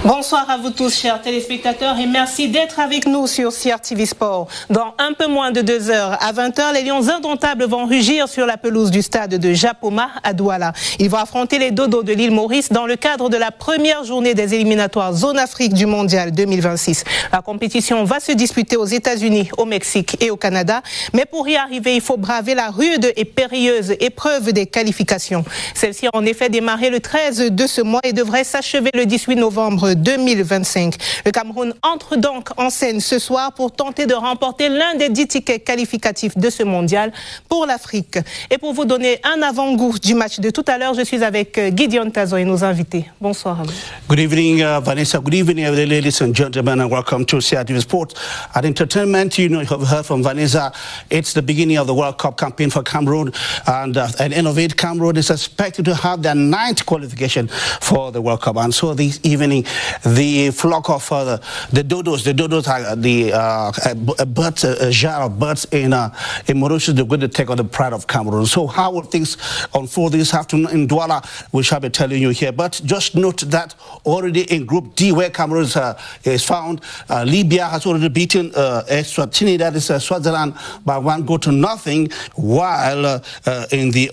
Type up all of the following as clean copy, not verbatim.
Bonsoir à vous tous, chers téléspectateurs, et merci d'être avec nous sur CRTV Sport. Dans un peu moins de 2 heures, à 20h, les Lions indomptables vont rugir sur la pelouse du stade de Japoma à Douala. Ils vont affronter les Dodos de l'île Maurice dans le cadre de la première journée des éliminatoires Zone Afrique du Mondial 2026. La compétition va se disputer aux États-Unis, au Mexique et au Canada. Mais pour y arriver, il faut braver la rude et périlleuse épreuve des qualifications. Celle-ci a en effet démarré le 13 de ce mois et devrait s'achever le 18 novembre 2025. Le Cameroun entre donc en scène ce soir pour tenter de remporter l'un des 10 tickets qualificatifs de ce mondial pour l'Afrique. Et pour vous donner un avant-goût du match de tout à l'heure, je suis avec Gideon Tazo et nos invités. Bonsoir. Good evening, Vanessa. Good evening, ladies and gentlemen, and welcome to CRTV Sports. At Entertainment, you have heard from Vanessa. It's the beginning of the World Cup campaign for Cameroon, and at the end of it, Cameroon is expected to have their 9th qualification for the World Cup. And so this evening, the flock of the Dodos are the birds, a jar of birds in Mauritius. They're going to take on the pride of Cameroon. So how will things unfold this afternoon in Douala? We shall be telling you here. But just note that already in Group D, where Cameroon is found, Libya has already beaten Eswatini, that is Swaziland, by 1-0, while in the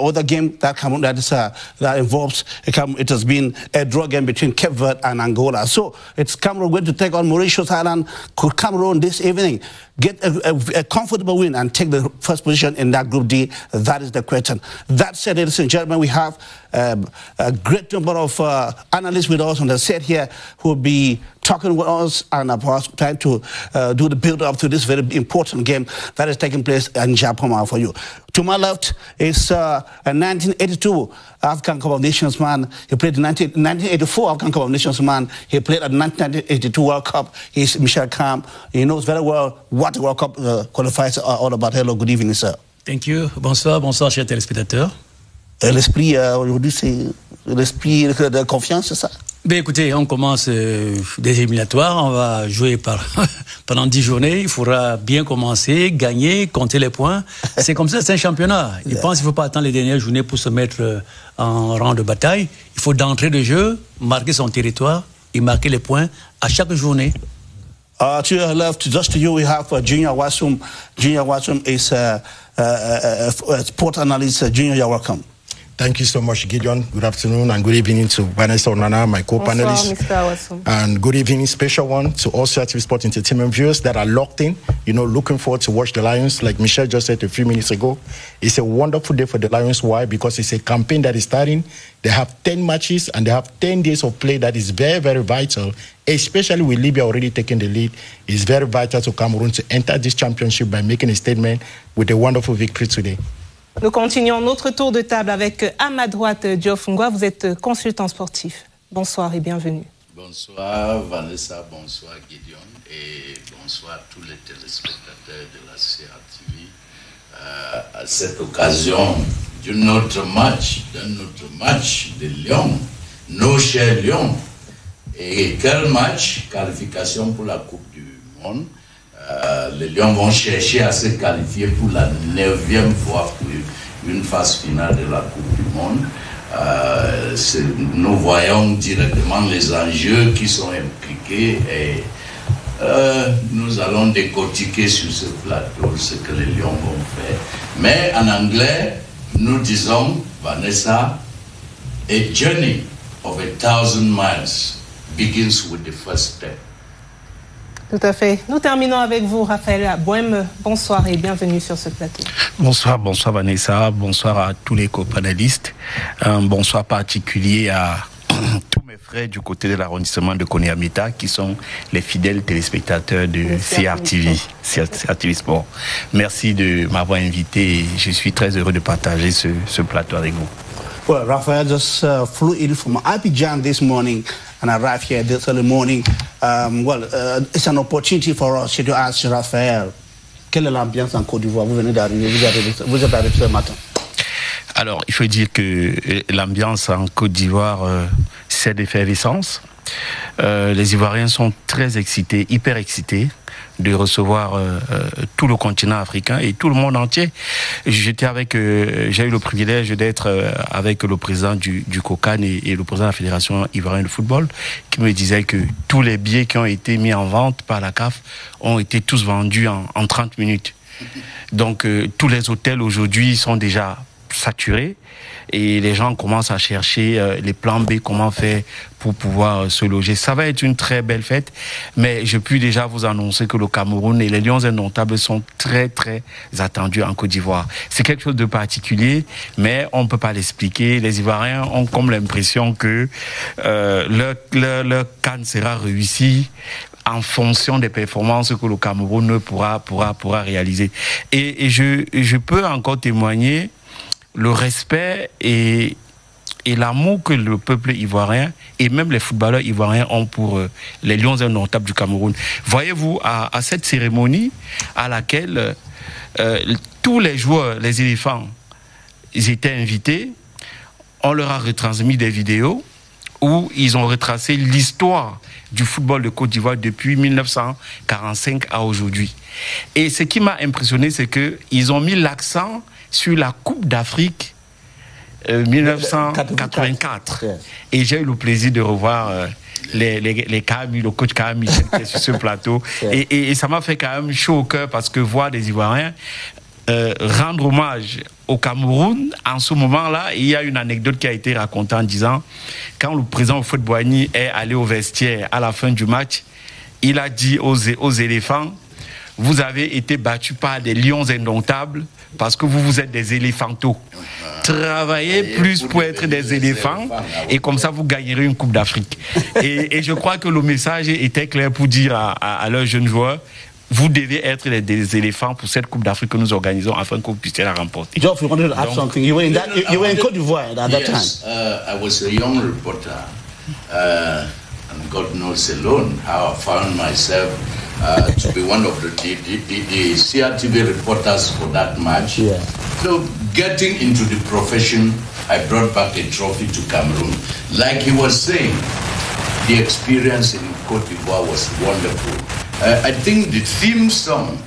other game that Cameroon that involves it has been a draw game between Cape Verde and Angola. So it's Cameroon going to take on Mauritius Island. Could Cameroon this evening get a comfortable win and take the first position in that Group D? That is the question. That said, ladies and gentlemen, we have a great number of analysts with us on the set here who will be talking with us and about trying to do the build-up to this very important game that is taking place in Japoma for you. To my left is a 1982 African Cup of Nations man. He played the 1984 African Cup of Nations man. He played at the 1982 World Cup. He's Michel Camp. He knows very well what the World Cup qualifiers are all about. Hello, good evening, sir. Thank you. Bonsoir, chers téléspectateurs. L'esprit, aujourd'hui, c'est l'esprit de confiance, c'est ça? Ben écoutez, on commence des éliminatoires, on va jouer pendant 10 journées, il faudra bien commencer, gagner, compter les points. C'est comme ça, c'est un championnat. Je pense qu'il ne faut pas attendre les dernières journées pour se mettre en rang de bataille. Il faut d'entrée de jeu, marquer son territoire et marquer les points à chaque journée. To your left, just to you, we have Junior Wasum. Junior Wasum is a sport analyst. Junior, you're welcome. Thank you so much, Gideon. Good afternoon and good evening to Vanessa Onana, my co-panelist. And good evening, special one to all CRTV Sport Entertainment viewers that are locked in, looking forward to watch the Lions. Like Michelle just said a few minutes ago, it's a wonderful day for the Lions. Why? Because it's a campaign that is starting. They have 10 matches and they have 10 days of play that is very, very vital, especially with Libya already taking the lead. It's very vital to Cameroon to enter this championship by making a statement with a wonderful victory today. Nous continuons notre tour de table avec à ma droite Geoff Ngwa. Vous êtes consultant sportif. Bonsoir et bienvenue. Bonsoir Vanessa, bonsoir Gideon et bonsoir tous les téléspectateurs de la CRTV. À cette occasion d'un autre match de Lyon, nos chers Lions. Et quel match? Qualification pour la Coupe du Monde. Les Lions vont chercher à se qualifier pour la 9e fois pour une phase finale de la Coupe du Monde. Nous voyons directement les enjeux qui sont impliqués et nous allons décortiquer sur ce plateau ce que les Lions vont faire. Mais en anglais, nous disons, Vanessa, a journey of 1,000 miles begins with the first step. Tout à fait. Nous terminons avec vous, Raphaël Bohème. Bonsoir et bienvenue sur ce plateau. Bonsoir Vanessa. Bonsoir à tous les co-panélistes. Un bonsoir particulier à tous mes frères du côté de l'arrondissement de Koniamita qui sont les fidèles téléspectateurs de CRTV Sport. Merci de m'avoir invité et je suis très heureux de partager ce plateau avec vous. Well, Raphael just flew in from Abidjan this morning and arrived here this early morning. It's an opportunity for us to ask Raphaël, quelle est l'ambiance en Côte d'Ivoire? Vous venez d'arriver, vous êtes arrivé ce matin. Alors, il faut dire que l'ambiance en Côte d'Ivoire, c'est d'effervescence. Les Ivoiriens sont très excités, hyper excités de recevoir tout le continent africain et tout le monde entier. J'ai eu le privilège d'être avec le président du COCAN et le président de la Fédération ivoirienne de football, qui me disait que tous les billets qui ont été mis en vente par la CAF ont été tous vendus en 30 minutes. Donc tous les hôtels aujourd'hui sont déjà saturés et les gens commencent à chercher les plans B, comment faire pour pouvoir se loger. Ça va être une très belle fête, mais je puis déjà vous annoncer que le Cameroun et les Lions indomptables sont très très attendus en Côte d'Ivoire. C'est quelque chose de particulier, mais on ne peut pas l'expliquer. Les Ivoiriens ont comme l'impression que leur CAN sera réussi en fonction des performances que le Cameroun pourra réaliser. Et je peux encore témoigner le respect et l'amour que le peuple ivoirien et même les footballeurs ivoiriens ont pour les Lions indomptables du Cameroun. Voyez-vous, à cette cérémonie à laquelle tous les joueurs, les éléphants, ils étaient invités, on leur a retransmis des vidéos où ils ont retracé l'histoire du football de Côte d'Ivoire depuis 1945 à aujourd'hui. Et ce qui m'a impressionné, c'est qu'ils ont mis l'accent sur la Coupe d'Afrique 1984. Et j'ai eu le plaisir de revoir les Kami, le coach Kami qui est sur ce plateau. Et ça m'a fait quand même chaud au cœur parce que voir des Ivoiriens rendre hommage au Cameroun, en ce moment-là, il y a une anecdote qui a été racontée en disant, quand le président Houphouët-Boigny est allé au vestiaire à la fin du match, il a dit aux éléphants, vous avez été battus par des lions indomptables parce que vous êtes des éléphantos. Travaillez plus pour être des éléphants et comme ça vous gagnerez une Coupe d'Afrique. Et je crois que le message était clair pour dire à leurs jeunes joueurs, vous devez être des éléphants pour cette Coupe d'Afrique que nous organisons afin que vous puissiez la remporter. Geoff, you wanted to add something. You were in Côte d'Ivoire at that time. I was a young reporter, and God knows alone how I found myself to be one of the CRTV reporters for that match. Yeah. So getting into the profession, I brought back a trophy to Cameroon. Like he was saying, the experience in Côte d'Ivoire was wonderful. I think the theme song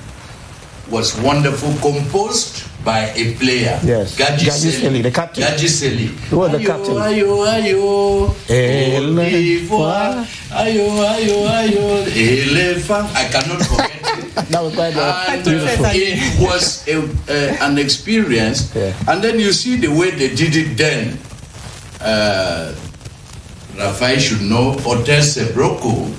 was wonderful, composed by a player. Yes, Gadji Seli, the captain. Gadji Seli. Who was the captain? Ayo, ayo, Côte d'Ivoire. Ayo, ayo, ayo, elephant. I cannot forget it. That was quite beautiful. It was an experience. Yeah. And then you see the way they did it then. Raphael should know, Hotel Sebroko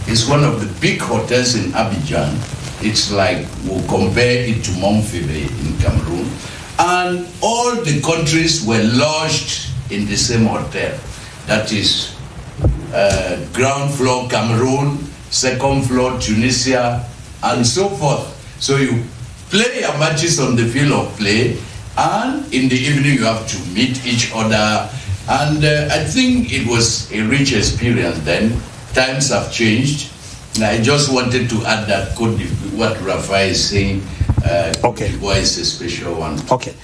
is one of the big hotels in Abidjan. It's like, we'll compare it to Montpellier in Cameroon. And all the countries were lodged in the same hotel. That is ground floor Cameroon, second floor Tunisia, and so forth. So you play your matches on the field of play, and in the evening you have to meet each other. And I think it was a rich experience then. Times have changed. I just wanted to add that what Rafael is saying. Okay. Côte d'Ivoire is a special one. Okay.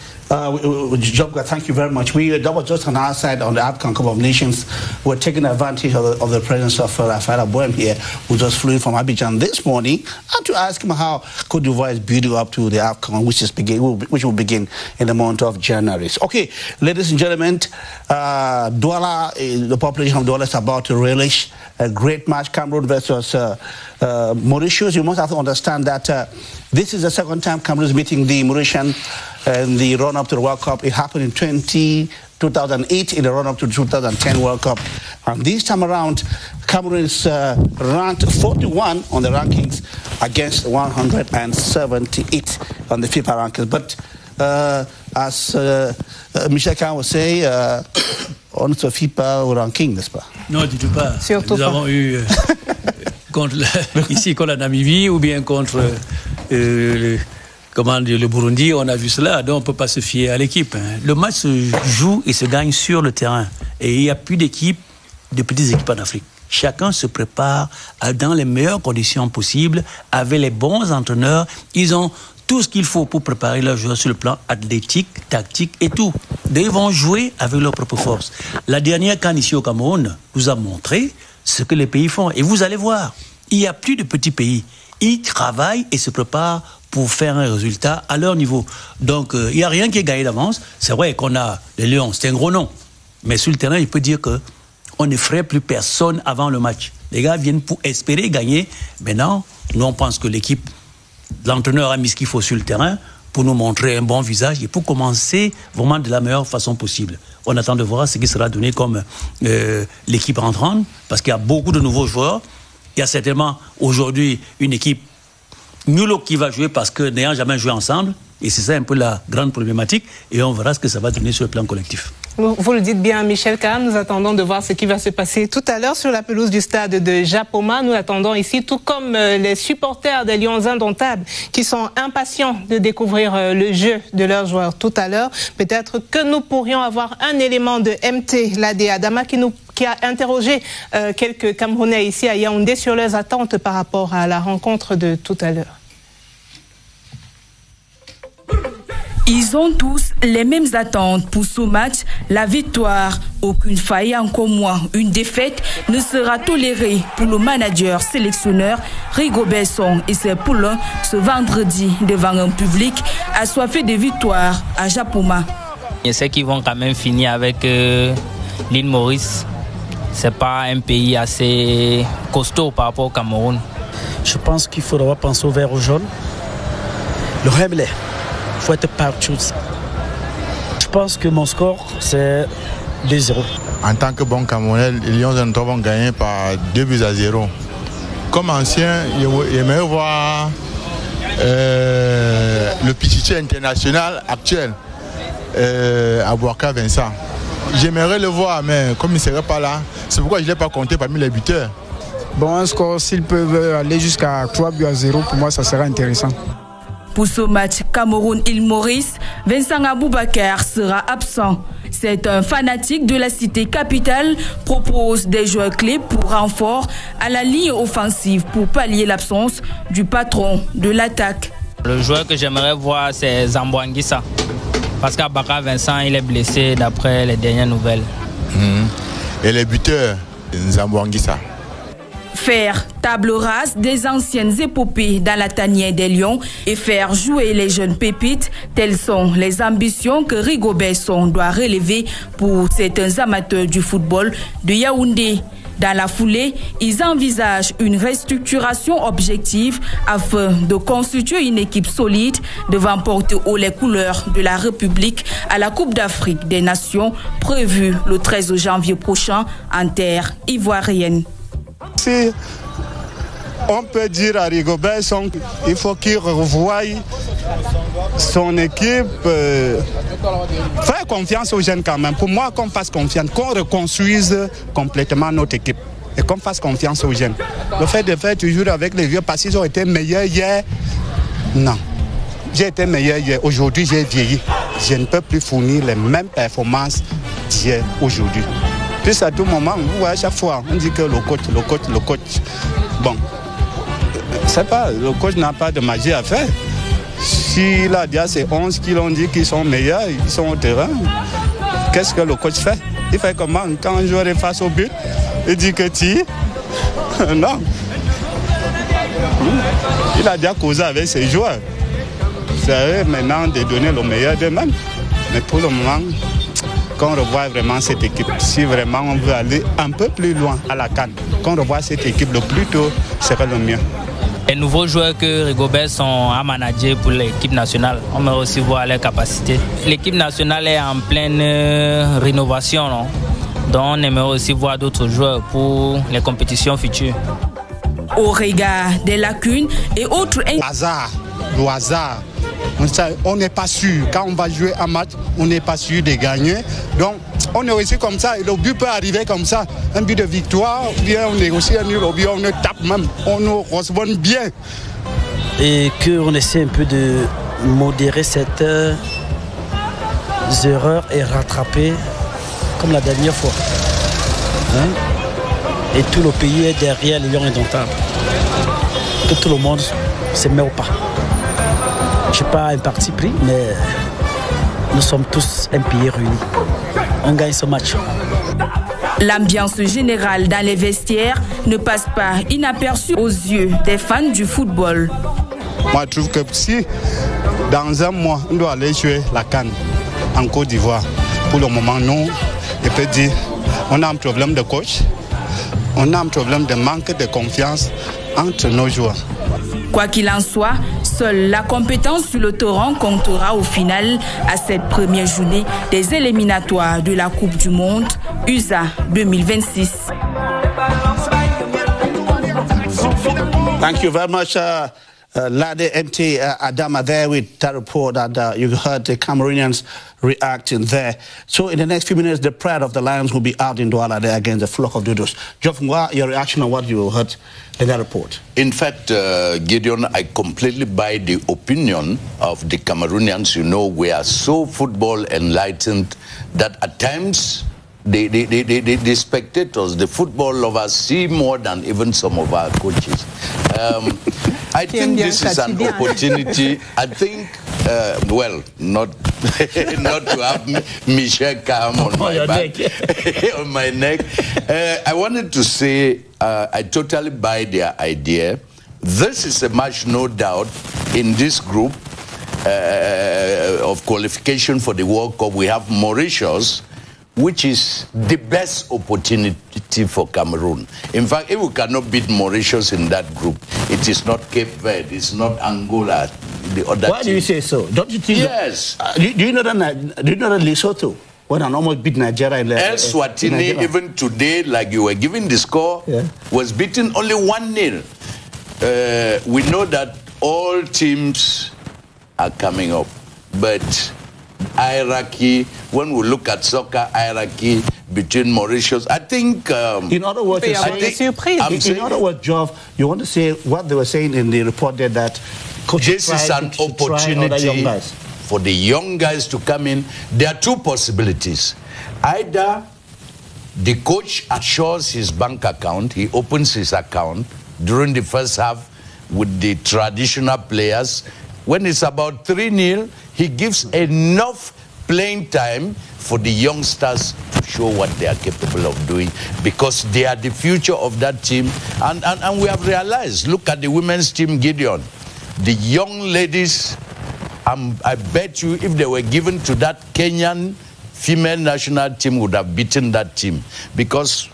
Job, thank you very much. That was just on our side on the AFCON Cup of Nations. We're taking advantage of the presence of Raphael Aboem here, who just flew in from Abidjan this morning, and to ask him how Côte d'Ivoire is building up to the AFCON, which will begin in the month of January. Okay, ladies and gentlemen, Douala, the population of Douala is about to relish a great match, Cameroon versus Mauritius. You must have to understand that this is the second time Cameroon is meeting the Mauritian in the run-up to the World Cup. It happened in 2008 in the run-up to the 2010 World Cup. And this time around, Cameroon is ranked 41 on the rankings against 178 on the FIFA rankings. But as Michel Kahn would say, on ne se fie pas au ranking, n'est-ce pas? Non, du tout pas. Surtout Nous avons eu ici contre la Namibie ou bien contre le Burundi, on a vu cela, donc on ne peut pas se fier à l'équipe. Le match se joue et se gagne sur le terrain. Et il n'y a plus d'équipes, de petites équipes en Afrique. Chacun se prépare dans les meilleures conditions possibles, avec les bons entraîneurs. Ils ont tout ce qu'il faut pour préparer leurs joueurs sur le plan athlétique, tactique et tout. Donc ils vont jouer avec leurs propres forces. La dernière CAN ici au Cameroun nous a montré ce que les pays font. Et vous allez voir, il n'y a plus de petits pays. Ils travaillent et se préparent pour faire un résultat à leur niveau. Donc, il n'y a rien qui est gagné d'avance. C'est vrai qu'on a les Lions, c'est un gros nom. Mais sur le terrain, il peut dire qu'on ne ferait plus personne avant le match. Les gars viennent pour espérer gagner. Maintenant, nous, on pense que l'entraîneur a mis ce qu'il faut sur le terrain pour nous montrer un bon visage et pour commencer vraiment de la meilleure façon possible. On attend de voir ce qui sera donné comme l'équipe entrante, parce qu'il y a beaucoup de nouveaux joueurs. Il y a certainement aujourd'hui une équipe nulle qui va jouer parce que n'ayant jamais joué ensemble, et c'est ça un peu la grande problématique, et on verra ce que ça va donner sur le plan collectif. Vous le dites bien, Michel Kahn, nous attendons de voir ce qui va se passer tout à l'heure sur la pelouse du stade de Japoma. Nous attendons ici, tout comme les supporters des Lions Indomptables qui sont impatients de découvrir le jeu de leurs joueurs tout à l'heure. Peut-être que nous pourrions avoir un élément de MT Ladé Adama qui a interrogé quelques Camerounais ici à Yaoundé sur leurs attentes par rapport à la rencontre de tout à l'heure. Ils ont tous les mêmes attentes pour ce match, la victoire. Aucune faille, encore moins une défaite, ne sera tolérée pour le manager sélectionneur Rigobert Song et ses poulains ce vendredi devant un public assoiffé de victoires à Japoma. Je sais qu'ils vont quand même finir avec l'île Maurice. C'est pas un pays assez costaud par rapport au Cameroun. Je pense qu'il faudra penser au vert ou jaune. Le Remblai. Il faut être partout. Je pense que mon score, c'est 2-0. En tant que bon Camerounais, les Lions vont gagner par 2-0. Comme ancien, j'aimerais voir le Pichichi international actuel, Abouaka Vincent. J'aimerais le voir, mais comme il ne serait pas là, c'est pourquoi je ne l'ai pas compté parmi les buteurs. Bon, un score, s'ils peuvent aller jusqu'à 3-0, pour moi, ça sera intéressant. Pour ce match Cameroun-Île Maurice, Vincent Aboubakar sera absent. C'est un fanatique de la cité capitale, propose des joueurs clés pour renfort à la ligne offensive pour pallier l'absence du patron de l'attaque. Le joueur que j'aimerais voir, c'est Zambouanguissa. Parce qu'Abaka Vincent, il est blessé d'après les dernières nouvelles. Et les buteurs, Zambouanguissa. Faire table rase des anciennes épopées dans la tanière des Lions et faire jouer les jeunes pépites, telles sont les ambitions que Rigobert Song doit relever pour certains amateurs du football de Yaoundé. Dans la foulée, ils envisagent une restructuration objective afin de constituer une équipe solide devant porter haut les couleurs de la République à la Coupe d'Afrique des Nations prévue le 13 janvier prochain en terre ivoirienne. Si on peut dire à Rigobert Song, il faut qu'il revoie son équipe, faire confiance aux jeunes quand même. Pour moi, qu'on fasse confiance, qu'on reconstruise complètement notre équipe et qu'on fasse confiance aux jeunes. Le fait de faire toujours avec les vieux parce qu'ils ont été meilleurs hier, non. J'ai été meilleur hier, aujourd'hui j'ai vieilli. Je ne peux plus fournir les mêmes performances d'hier, aujourd'hui. Puis à tout moment, vous voyez, à chaque fois, on dit que le coach. Bon, c'est pas, le coach n'a pas de magie à faire. Si là, il y a ces 11 qui l'ont dit qu'ils sont meilleurs, ils sont au terrain, qu'est-ce que le coach fait? Il fait comment? Quand un joueur est face au but, il dit que tire. Non. Il a déjà causé avec ses joueurs. C'est à eux maintenant de donner le meilleur d'eux-mêmes. Mais pour le moment, qu'on revoie vraiment cette équipe, si vraiment on veut aller un peu plus loin à la CAN, qu'on revoie cette équipe le plus tôt serait le mieux. Les nouveaux joueurs que Rigobert sont à manager pour l'équipe nationale, on va aussi voir leurs capacités. L'équipe nationale est en pleine rénovation, non? Donc on aimerait aussi voir d'autres joueurs pour les compétitions futures. Au regard des lacunes et autres... Le hasard. On n'est pas sûr. Quand on va jouer un match, on n'est pas sûr de gagner. Donc, on est aussi comme ça. Et le but peut arriver comme ça. Un but de victoire, ou bien on est aussi un nul, ou bien on ne tape même. On nous responde bien. Et qu'on essaie un peu de modérer cette erreur et rattraper comme la dernière fois. Et tout le pays est derrière les Lions Indomptables. Que tout le monde se met au pas. Je n'ai pas un parti pris, mais nous sommes tous un pays réunis. On gagne ce match. L'ambiance générale dans les vestiaires ne passe pas inaperçue aux yeux des fans du football. Moi, je trouve que si, dans un mois, on doit aller jouer la CAN en Côte d'Ivoire, pour le moment, nous, je peux dire, on a un problème de coach, on a un problème de manque de confiance entre nos joueurs. Quoi qu'il en soit, seule la compétence sur le torrent comptera au final à cette première journée des éliminatoires de la Coupe du Monde USA 2026. Thank you very much, Lade MT Adama there with that report, and you heard the Cameroonians reacting there. So in the next few minutes, the pride of the Lions will be out in Douala there against the flock of dodos. Geoff Ngwa, your reaction on what you heard in that report? In fact, Gideon, I completely buy the opinion of the Cameroonians. You know, we are so football enlightened that at times the spectators, the football lovers, see more than even some of our coaches. I think this is an opportunity. I think, well, not to have Michel Cam on my back, on my neck. I wanted to say I totally buy their idea. This is a match, no doubt, in this group of qualification for the World Cup. We have Mauritius, which is the best opportunity for Cameroon. In fact, if we cannot beat Mauritius in that group, it is not Cape Verde, it's not Angola, the other Why do you say so? Don't you think? Yes. Do you know that Lesotho, when I almost beat Nigeria in Eswatini, even today, like you were giving the score, was beaten only 1-0. We know that all teams are coming up, but hierarchy, when we look at soccer hierarchy between Mauritius, I think... in other words, Geoff, you want to say what they were saying in the report there, that this is an opportunity for the young guys to come in. There are two possibilities. Either the coach assures his bank account, he opens his account during the first half with the traditional players. When it's about 3-0, he gives enough playing time for the youngsters to show what they are capable of doing, because they are the future of that team. And we have realized, look at the women's team, Gideon. The young ladies, I bet you if they were given to that Kenyan female national team, would have beaten that team, because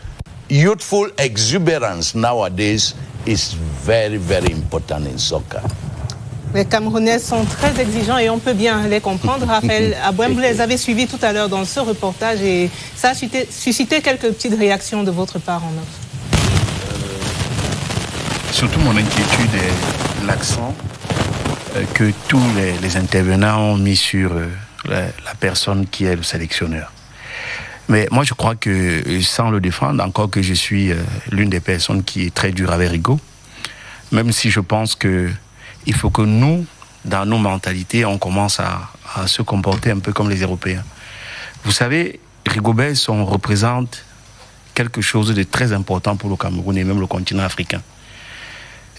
youthful exuberance nowadays is very, very important in soccer. Les Camerounais sont très exigeants et on peut bien les comprendre. Raphaël Abouem, vous les avez suivis tout à l'heure dans ce reportage et ça a suscité quelques petites réactions de votre part en off. Surtout mon inquiétude est l'accent que tous les intervenants ont mis sur la personne qui est le sélectionneur. Mais moi je crois que, sans le défendre, encore que je suis l'une des personnes qui est très dure avec Rigo, même si je pense que il faut que nous, dans nos mentalités, on commence à se comporter un peu comme les Européens. Vous savez, Rigobert représente quelque chose de très important pour le Cameroun et même le continent africain.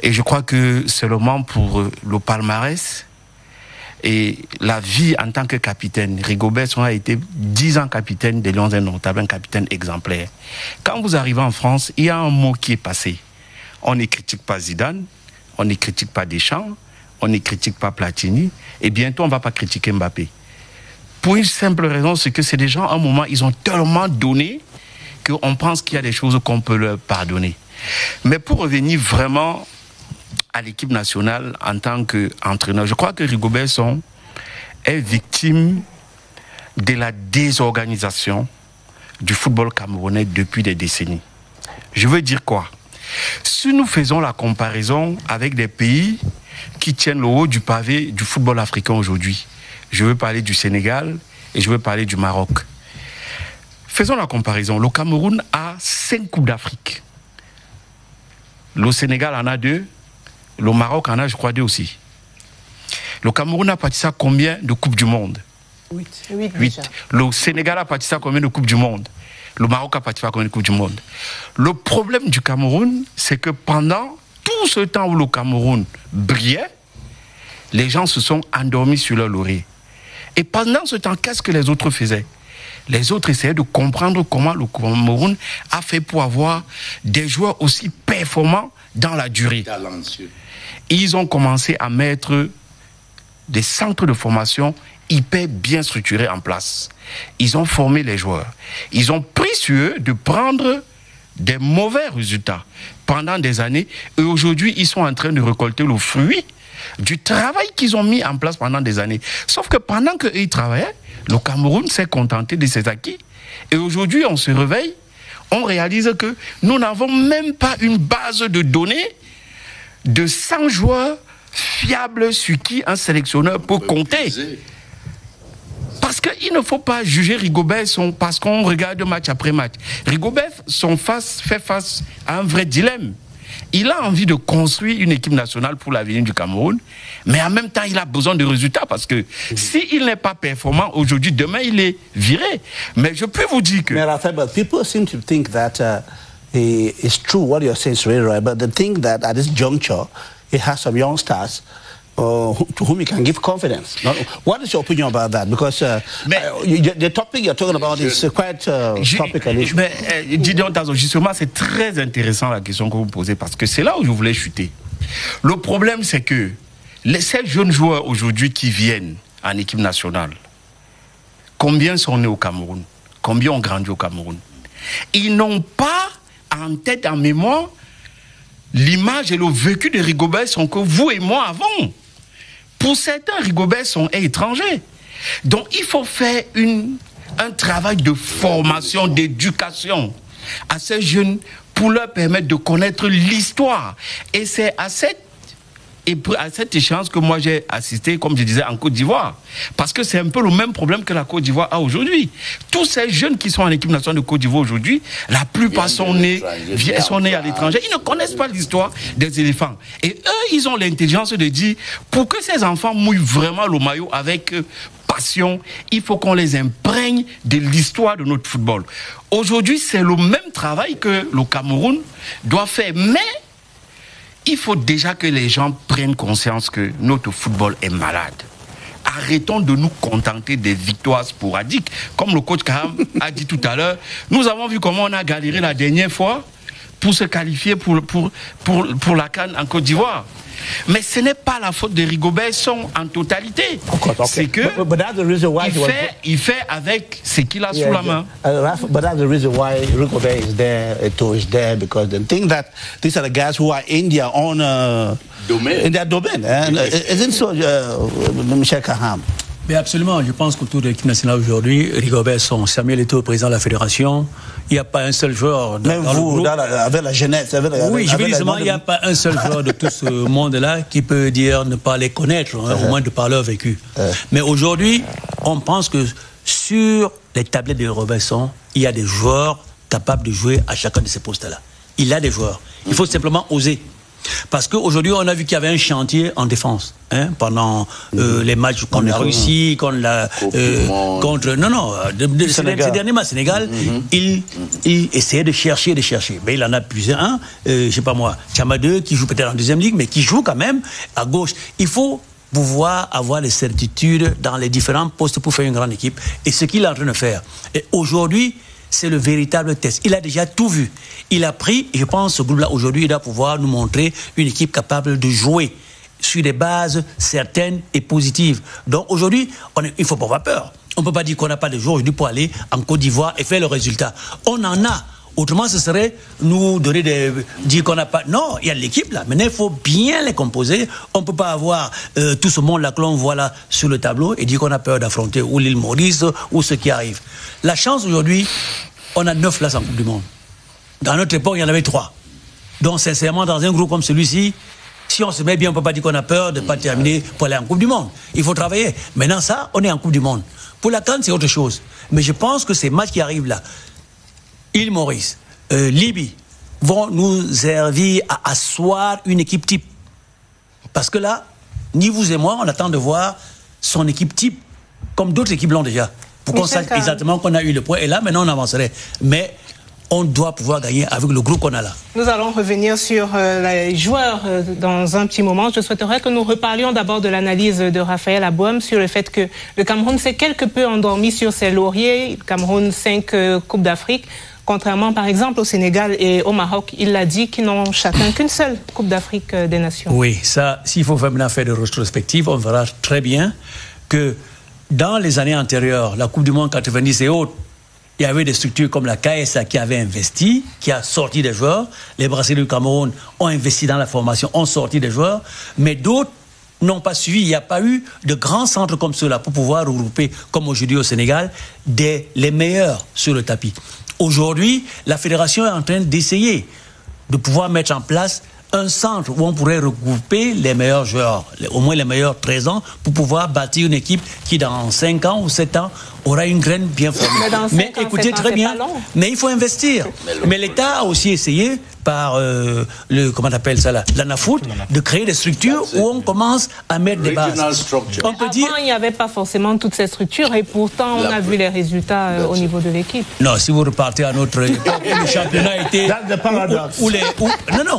Et je crois que seulement pour le palmarès et la vie en tant que capitaine, Rigobert a été 10 ans capitaine des Lions Indomptables, un capitaine exemplaire. Quand vous arrivez en France, il y a un mot qui est passé. On ne critique pas Zidane, on ne critique pas Deschamps, on ne critique pas Platini, et bientôt on ne va pas critiquer Mbappé. Pour une simple raison, c'est que c'est des gens, à un moment, ils ont tellement donné qu'on pense qu'il y a des choses qu'on peut leur pardonner. Mais pour revenir vraiment à l'équipe nationale en tant qu'entraîneur, je crois que Rigobert est victime de la désorganisation du football camerounais depuis des décennies. Je veux dire quoi? Si nous faisons la comparaison avec des pays qui tiennent le haut du pavé du football africain aujourd'hui, je veux parler du Sénégal et je veux parler du Maroc. Faisons la comparaison. Le Cameroun a 5 Coupes d'Afrique. Le Sénégal en a 2. Le Maroc en a, je crois, 2 aussi. Le Cameroun a participé à combien de Coupes du Monde? 8. Le Sénégal a participé à combien de Coupes du Monde? Le Maroc a participé à combien de Coupes du Monde? Le problème du Cameroun, c'est que pendant tout ce temps où le Cameroun brillait, les gens se sont endormis sur leur laurier. Et pendant ce temps, qu'est-ce que les autres faisaient? les autres essayaient de comprendre comment le Cameroun a fait pour avoir des joueurs aussi performants dans la durée. Talentueux. Ils ont commencé à mettre des centres de formation hyper bien structurés en place. Ils ont formé les joueurs. Ils ont pris sur eux de prendre des mauvais résultats pendant des années. Et aujourd'hui, ils sont en train de récolter le fruit du travail qu'ils ont mis en place pendant des années. Sauf que pendant qu'ils travaillaient, le Cameroun s'est contenté de ses acquis. Et aujourd'hui, on se réveille, on réalise que nous n'avons même pas une base de données de 100 joueurs fiables sur qui un sélectionneur peut compter. Parce qu'il ne faut pas juger Rigobert parce qu'on regarde match après match. Rigobert fait face à un vrai dilemme. Il a envie de construire une équipe nationale pour l'avenir du Cameroun, mais en même temps, il a besoin de résultats parce que s'il n'est pas performant aujourd'hui, demain, il est viré. Mais je peux vous dire que... Mais Raphaël, but people seem to think that it's true what you're saying is really right, but they think that at this juncture, he has some young stars to whom he can give confidence. Now, what is your opinion about that? Because the topic you're talking about is quite topical. Gideon Tazo, justement, c'est très intéressant la question que vous posez parce que c'est là où je voulais chuter. Le problème, c'est que ces jeunes joueurs aujourd'hui qui viennent en équipe nationale, combien sont nés au Cameroun? Combien ont grandi au Cameroun? Ils n'ont pas en tête, en mémoire, l'image et le vécu de Rigobert sont que vous et moi avons. Pour certains, Rigobert sont étrangers. Donc, il faut faire un travail de formation, d'éducation à ces jeunes pour leur permettre de connaître l'histoire. Et c'est à cette échéance que moi j'ai assisté, comme je disais, en Côte d'Ivoire. Parce que c'est un peu le même problème que la Côte d'Ivoire a aujourd'hui. Tous ces jeunes qui sont en équipe nationale de Côte d'Ivoire aujourd'hui, la plupart sont nés à l'étranger. Ils ne connaissent pas l'histoire des éléphants. Et eux, ils ont l'intelligence de dire, pour que ces enfants mouillent vraiment le maillot avec passion, il faut qu'on les imprègne de l'histoire de notre football. Aujourd'hui, c'est le même travail que le Cameroun doit faire. Mais il faut déjà que les gens prennent conscience que notre football est malade. Arrêtons de nous contenter des victoires sporadiques. Comme le coach Kaham a dit tout à l'heure, nous avons vu comment on a galéré la dernière fois pour se qualifier pour la CAN en Côte d'Ivoire. Mais ce n'est pas la faute de Rigobert en totalité. C'est que il fait avec ce qu'il a sous la main. But that's the reason why Rigobert is there, Eto'o is there, because they think that these are the guys who are in their own domain. Isn't so, Michel Kaham? Mais absolument, je pense qu'autour de l'équipe nationale aujourd'hui, Rigobert Song, Samuel Eto'o, président de la fédération, il n'y a pas un seul joueur dans le groupe. Avec la jeunesse, oui, je veux dire, il n'y a pas un seul joueur de tout ce monde-là qui peut dire ne pas les connaître, au moins de par leur vécu. Mais aujourd'hui, on pense que sur les tablettes de Rigobert Song, il y a des joueurs capables de jouer à chacun de ces postes-là. Il a des joueurs. Il faut simplement oser. Parce qu'aujourd'hui, on a vu qu'il y avait un chantier en défense pendant les matchs contre la Russie, contre ces derniers matchs, Sénégal, il essayait de chercher. Mais il en a plusieurs. Je sais pas moi, Tchamadeu, qui joue peut-être en deuxième ligue, mais qui joue quand même à gauche. Il faut pouvoir avoir les certitudes dans les différents postes pour faire une grande équipe. Et ce qu'il est en train de faire. Et aujourd'hui, c'est le véritable test. Il a déjà tout vu. Il a pris, et je pense que ce groupe-là, aujourd'hui, il doit pouvoir nous montrer une équipe capable de jouer sur des bases certaines et positives. Donc aujourd'hui, il ne faut pas avoir peur. On ne peut pas dire qu'on n'a pas de joueurs aujourd'hui pour aller en Côte d'Ivoire et faire le résultat. On en a. Autrement, ce serait nous donner dire qu'on n'a pas... Non, il y a l'équipe là. Maintenant, il faut bien les composer. On ne peut pas avoir tout ce monde là que l'on voit là sur le tableau et dire qu'on a peur d'affronter ou l'île Maurice ou ce qui arrive. La chance aujourd'hui, on a 9 places en Coupe du Monde. Dans notre époque, il y en avait 3. Donc, sincèrement, dans un groupe comme celui-ci, si on se met bien, on ne peut pas dire qu'on a peur de ne pas terminer pour aller en Coupe du Monde. Il faut travailler. Maintenant, ça, on est en Coupe du Monde. Pour la CAN, c'est autre chose. Mais je pense que ces matchs qui arrivent là, île Maurice, Libye, vont nous servir à asseoir une équipe type. Parce que là, ni vous et moi, on attend de voir son équipe type, comme d'autres équipes l'ont déjà. Pour qu'on sache exactement qu'on a eu le point. Et là, maintenant, on avancerait. Mais on doit pouvoir gagner avec le groupe qu'on a là. Nous allons revenir sur les joueurs dans un petit moment. Je souhaiterais que nous reparlions d'abord de l'analyse de Raphaël Abouam sur le fait que le Cameroun s'est quelque peu endormi sur ses lauriers. Le Cameroun, 5 Coupes d'Afrique. Contrairement, par exemple, au Sénégal et au Maroc, il l'a dit qu'ils n'ont chacun qu'une seule Coupe d'Afrique des Nations. Oui, ça, s'il faut maintenant faire de rétrospective, on verra très bien que dans les années antérieures, la Coupe du Monde 90 et autres, il y avait des structures comme la KSA qui avait investi, qui a sorti des joueurs. Les Brasseries du Cameroun ont investi dans la formation, ont sorti des joueurs. Mais d'autres n'ont pas suivi. Il n'y a pas eu de grands centres comme ceux-là pour pouvoir regrouper, comme aujourd'hui au Sénégal, les meilleurs sur le tapis. Aujourd'hui, la fédération est en train d'essayer de pouvoir mettre en place un centre où on pourrait regrouper les meilleurs joueurs, au moins les meilleurs 13 ans, pour pouvoir bâtir une équipe qui, dans 5 ans ou 7 ans, aura une graine bien formée. Mais écoutez, très bien, mais il faut investir. Mais l'État a aussi essayé par comment on appelle ça là, l'ANAFOOT, de créer des structures où on commence à mettre des bases. On peut dire il n'y avait pas forcément toutes ces structures et pourtant on a vu les résultats au niveau de l'équipe. Non, si vous repartez à notre époque où le championnat était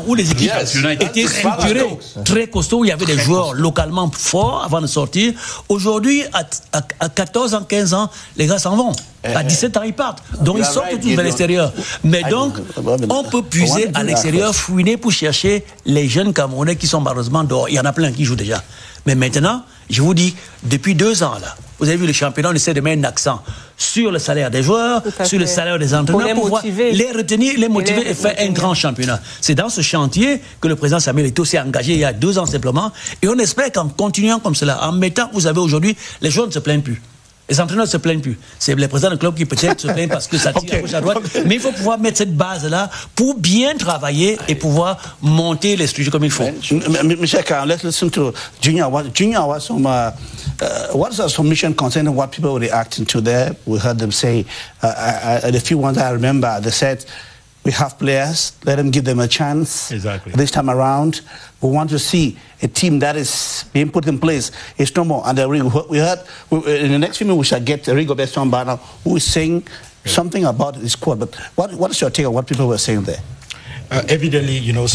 où les équipes étaient structurées, très costauds, où il y avait des joueurs localement forts avant de sortir. Aujourd'hui, à 14 ans, 15 ans, les gars s'en vont. À 17 ans, ils partent. Donc, ils sortent tous vers l'extérieur. Mais donc, on peut puiser à l'extérieur, fouiner pour chercher les jeunes Camerounais qui sont malheureusement dehors. Il y en a plein qui jouent déjà. Mais maintenant, je vous dis, depuis 2 ans, là, vous avez vu le championnat, on essaie de mettre un accent sur le salaire des joueurs, sur le salaire des entraîneurs, pour pouvoir les retenir, les motiver et faire un grand championnat. C'est dans ce chantier que le président Samuel Eto'o s'est engagé il y a 2 ans simplement. Et on espère qu'en continuant comme cela, en mettant, vous savez aujourd'hui, les joueurs ne se plaignent plus. Les entraîneurs ne se plaignent plus. C'est les présidents de club qui peut-être se plaignent parce que ça tire à gauche à droite. Mais il faut pouvoir mettre cette base-là pour bien travailler et pouvoir monter les structures comme il faut. Mr. Khan, let's listen to Junior. Junior, what is the submission concerning what people were reacting to there? We heard them say, the few ones I remember, they said, we have players, let them give them a chance. Exactly. This time around, we want to see a team that is being put in place. It's no more. And we heard, in the next few minutes, we shall get Rigobert Song, who is saying something about his squad. But what is your take on what people were saying there? Evidently, you know,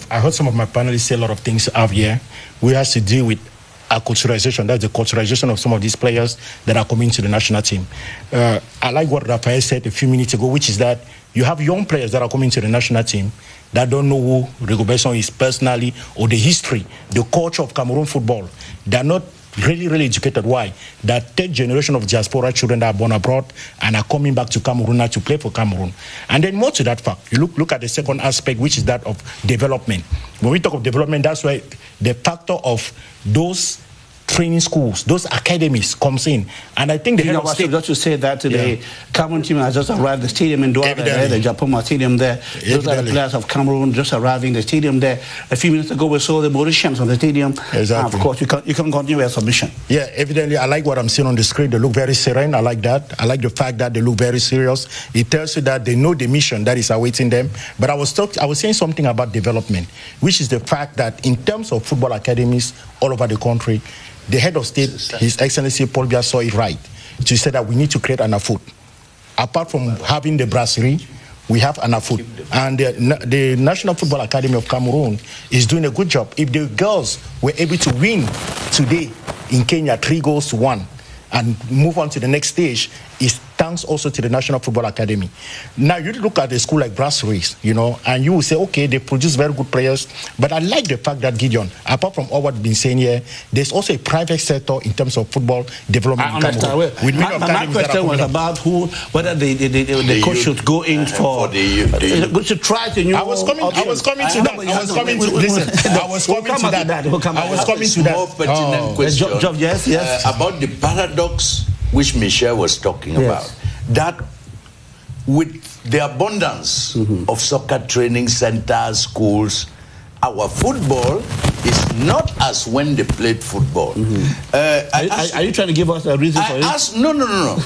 I heard some of my panelists say a lot of things out here. We have to deal with acculturation, that's the culturalization of some of these players that are coming to the national team. I like what Raphael said a few minutes ago, which is that you have young players that are coming to the national team that don't know who Rigobert Song is personally or the history, the culture of Cameroon football. They're not really educated. Why? That 3rd generation of diaspora children that are born abroad and are coming back to Cameroon now to play for Cameroon. And then more to that fact, you look at the second aspect, which is that of development. When we talk of development, that's why the factor of those training schools, those academies comes in. And I think the head of state... Just to say that the Cameroon team has just arrived the stadium in Douala, the Japoma stadium there. Those are the players of Cameroon just arriving the stadium there. A few minutes ago we saw the Mauritians on the stadium. Exactly. Of course, you can continue your submission. Yeah, evidently I like what I'm seeing on the screen. They look very serene. I like that. I like the fact that they look very serious. It tells you that they know the mission that is awaiting them. But I was saying something about development, which is the fact that in terms of football academies all over the country, the head of state, His Excellency Paul Biya, saw it right to say that we need to create ANAFOOT. Apart from having the brasserie, we have ANAFOOT. And the National Football Academy of Cameroon is doing a good job. If the girls were able to win today in Kenya 3-1 and move on to the next stage, is thanks also to the National Football Academy. Now, you look at a school like Brasseries, you know, and you will say, okay, they produce very good players. But I like the fact that, Gideon, apart from all what's been saying here, there's also a private sector in terms of football development in Cameroon. My question was about whether the coach should go in for to try to. I was coming to that. More pertinent question. Yes. About the paradox which Michel was talking about, that with the abundance of soccer training centers, schools, our football is not as when they played football. Are you trying to give us a reason for it? No.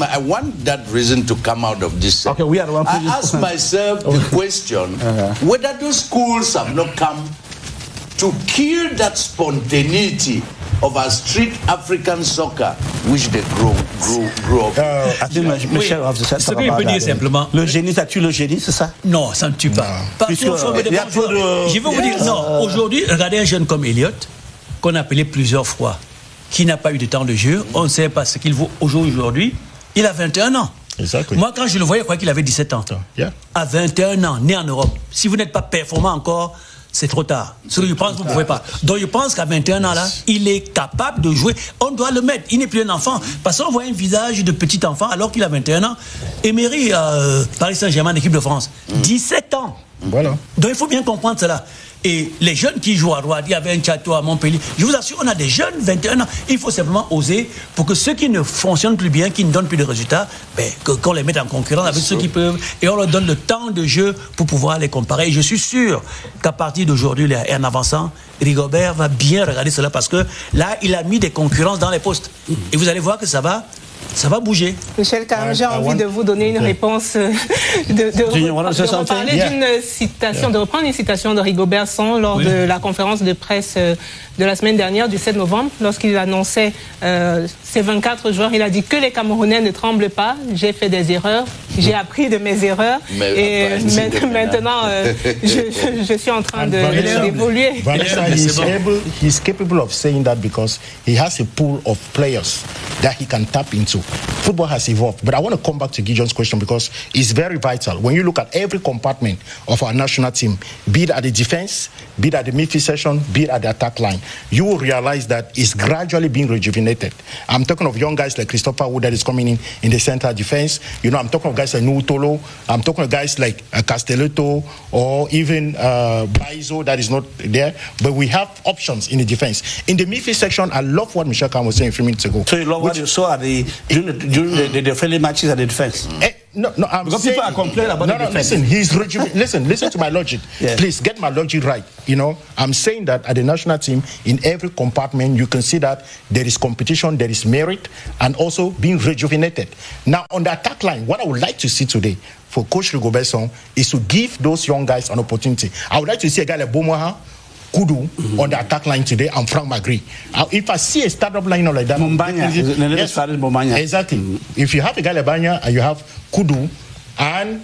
I want that reason to come out of this. Okay, we are the one. I ask myself the question whether those schools have not come to kill that spontaneity of our street African soccer, which they grew up. I think Michel has said ce que je peux dire simplement. Le génie, ça tue le génie, c'est ça? Non, ça ne tue pas. Parce qu'il faut me demander. Je vais vous dire, non, aujourd'hui, regardez un jeune comme Elliott, qu'on a appelé plusieurs fois, qui n'a pas eu de temps de jeu, on ne sait pas ce qu'il vaut aujourd'hui, il a 21 ans. Exactly. Moi, quand je le voyais, je croyais qu'il avait 17 ans. Yeah. À 21 ans, né en Europe. Si vous n'êtes pas performant encore, c'est trop tard. Ce que je pense, vous ne pouvez pas. Donc, je pense qu'à 21 ans, là, il est capable de jouer. On doit le mettre. Il n'est plus un enfant. Parce qu'on voit un visage de petit enfant alors qu'il a 21 ans. Emery, Paris Saint-Germain, équipe de France, 17 ans. Voilà. Donc, il faut bien comprendre cela. Et les jeunes qui jouent à droite, il y avait un château à Montpellier. Je vous assure, on a des jeunes, 21 ans. Il faut simplement oser pour que ceux qui ne fonctionnent plus bien, qui ne donnent plus de résultats, qu'on les mette en concurrence avec ceux qui peuvent. Et on leur donne le temps de jeu pour pouvoir les comparer. Et je suis sûr qu'à partir d'aujourd'hui, en avançant, Rigobert va bien regarder cela parce que là, il a mis des concurrences dans les postes. Et vous allez voir que ça va bouger. Michel Carme, j'ai envie de vous donner une réponse, de parler d'une citation, de reprendre une citation de Rigobert Song lors de la conférence de presse de la semaine dernière, du 7 novembre, lorsqu'il annonçait ses 24 joueurs. Il a dit que les Camerounais ne tremblent pas, j'ai fait des erreurs, j'ai appris de mes erreurs, et maintenant, je suis en train d'évoluer. Vanessa, he's capable of saying that because he has a pool of players that he can tap into. Football has evolved, but I want to come back to Gideon's question because it's very vital. When you look at every compartment of our national team, be it at the defense, be it at the midfield section, be it at the attack line, you will realize that it's gradually being rejuvenated. I'm talking of young guys like Christopher Wood that is coming in the center defense. You know, I'm talking of guys like Nutolo. I'm talking of guys like Castelletto or even Baizo that is not there. But we have options in the defense. In the midfield section, I love what Michel Carme was saying a few minutes ago. So you love what you saw at during the friendly matches at the defense? No, I'm because saying, people are complaining about the defense. Listen to my logic. Yeah. Please get my logic right. You know, I'm saying that at the national team, in every compartment, you can see that there is competition, there is merit, and also being rejuvenated. Now, on the attack line, what I would like to see today for Coach Rigobert Song is to give those young guys an opportunity. I would like to see a guy like Bomoha, Kudu on the attack line today, and Frank Magri. If I see a startup lineup like that, Mumbanya. Exactly. If you have a guy like Banya and you have Kudu and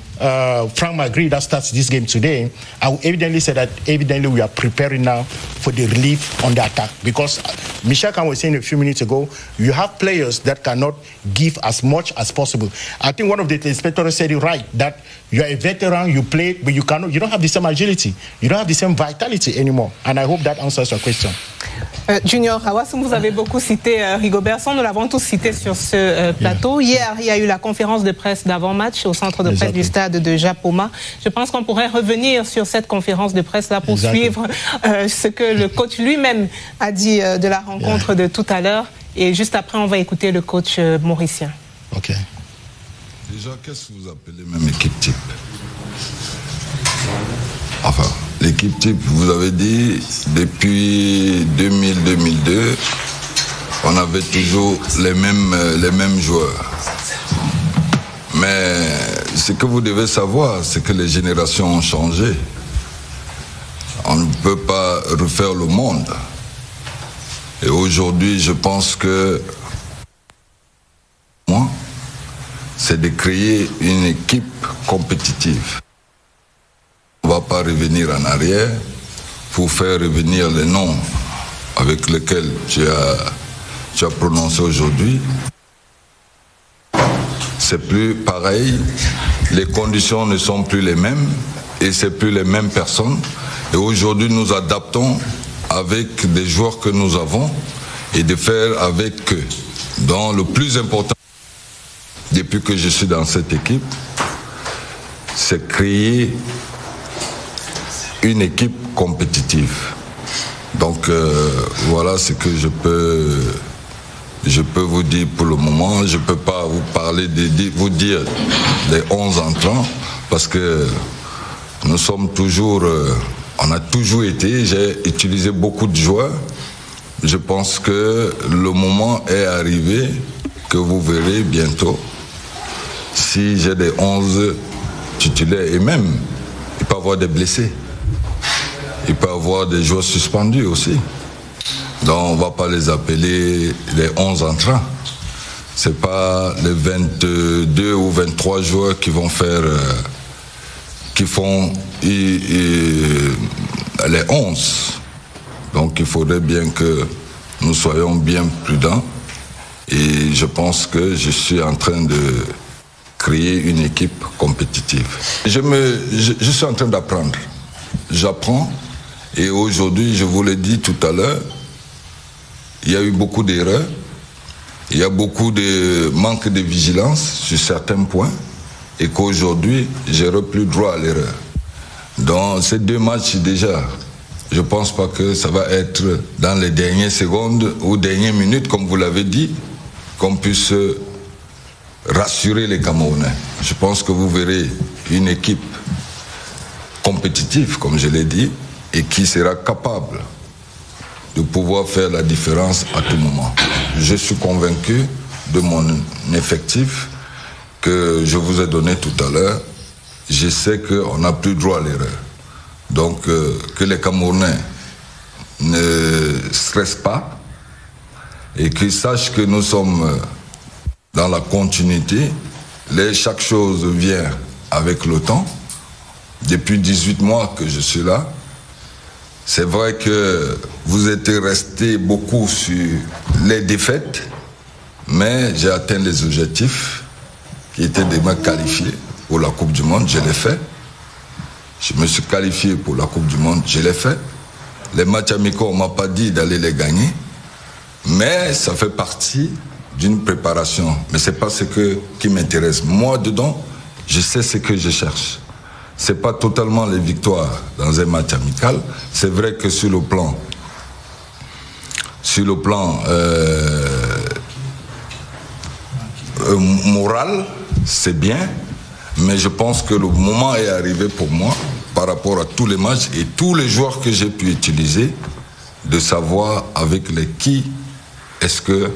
Frank Magri that starts this game today, I will evidently say that we are preparing now for the relief on the attack, because Michel Carme was saying a few minutes ago, you have players that cannot give as much as possible. I think one of the inspectors said it right, that you are a veteran, you play, but you don't have the same agility, you don't have the same vitality anymore. And I hope that answers your question. Junior Awassum, vous avez beaucoup cité Rigobert Song, nous l'avons tous cité sur ce plateau. Hier, il y a eu la conférence de presse d'avant-match au centre de presse du stade de Japoma. Je pense qu'on pourrait revenir sur cette conférence de presse-là pour suivre ce que le coach lui-même a dit de la rencontre de tout à l'heure. Et juste après, on va écouter le coach mauricien. Ok. Déjà, qu'est-ce que vous appelez même équipe type? Enfin, l'équipe type, vous avez dit, depuis 2000-2002, on avait toujours les mêmes joueurs. Mais ce que vous devez savoir, c'est que les générations ont changé. On ne peut pas refaire le monde. Et aujourd'hui, je pense que moi, c'est de créer une équipe compétitive. On ne va pas revenir en arrière pour faire revenir les noms avec lesquels tu as prononcé aujourd'hui. C'est plus pareil, les conditions ne sont plus les mêmes et c'est plus les mêmes personnes. Et aujourd'hui, nous adaptons avec des joueurs que nous avons et de faire avec eux. Donc, le plus important, depuis que je suis dans cette équipe, c'est créer une équipe compétitive. Donc, voilà ce que je peux vous dire pour le moment. Je ne peux pas vous parler, vous dire des 11 entrants, parce que nous sommes toujours, on a toujours été, j'ai utilisé beaucoup de joueurs. Je pense que le moment est arrivé que vous verrez bientôt si j'ai des 11 titulaires, et même, il peut y avoir des blessés, il peut y avoir des joueurs suspendus aussi. Donc on ne va pas les appeler les 11 entrants. Ce n'est pas les 22 ou 23 joueurs qui vont faire, qui font les 11. Donc il faudrait bien que nous soyons bien prudents. Et je pense que je suis en train de créer une équipe compétitive. Je suis en train d'apprendre. J'apprends. Et aujourd'hui, je vous l'ai dit tout à l'heure, il y a eu beaucoup d'erreurs. Il y a beaucoup de manque de vigilance sur certains points. Et qu'aujourd'hui, je n'aurai plus droit à l'erreur. Dans ces 2 matchs déjà, je ne pense pas que ça va être dans les dernières secondes ou dernières minutes, comme vous l'avez dit, qu'on puisse rassurer les Camerounais. Je pense que vous verrez une équipe compétitive, comme je l'ai dit, et qui sera capable de pouvoir faire la différence à tout moment. Je suis convaincu de mon effectif que je vous ai donné tout à l'heure. Je sais qu'on n'a plus droit à l'erreur. Donc, que les Camerounais ne stressent pas et qu'ils sachent que nous sommes dans la continuité. Chaque chose vient avec le temps. Depuis 18 mois que je suis là, c'est vrai que vous êtes resté beaucoup sur les défaites, mais j'ai atteint les objectifs qui étaient de me qualifier pour la Coupe du Monde, je l'ai fait. Je me suis qualifié pour la Coupe du Monde, je l'ai fait. Les matchs amicaux, on ne m'a pas dit d'aller les gagner, mais ça fait partie d'une préparation. Mais ce n'est pas ce qui m'intéresse. Moi, dedans, je sais ce que je cherche. Ce n'est pas totalement les victoires dans un match amical. C'est vrai que sur le plan moral, c'est bien, mais je pense que le moment est arrivé pour moi, par rapport à tous les matchs et tous les joueurs que j'ai pu utiliser, de savoir avec qui est-ce que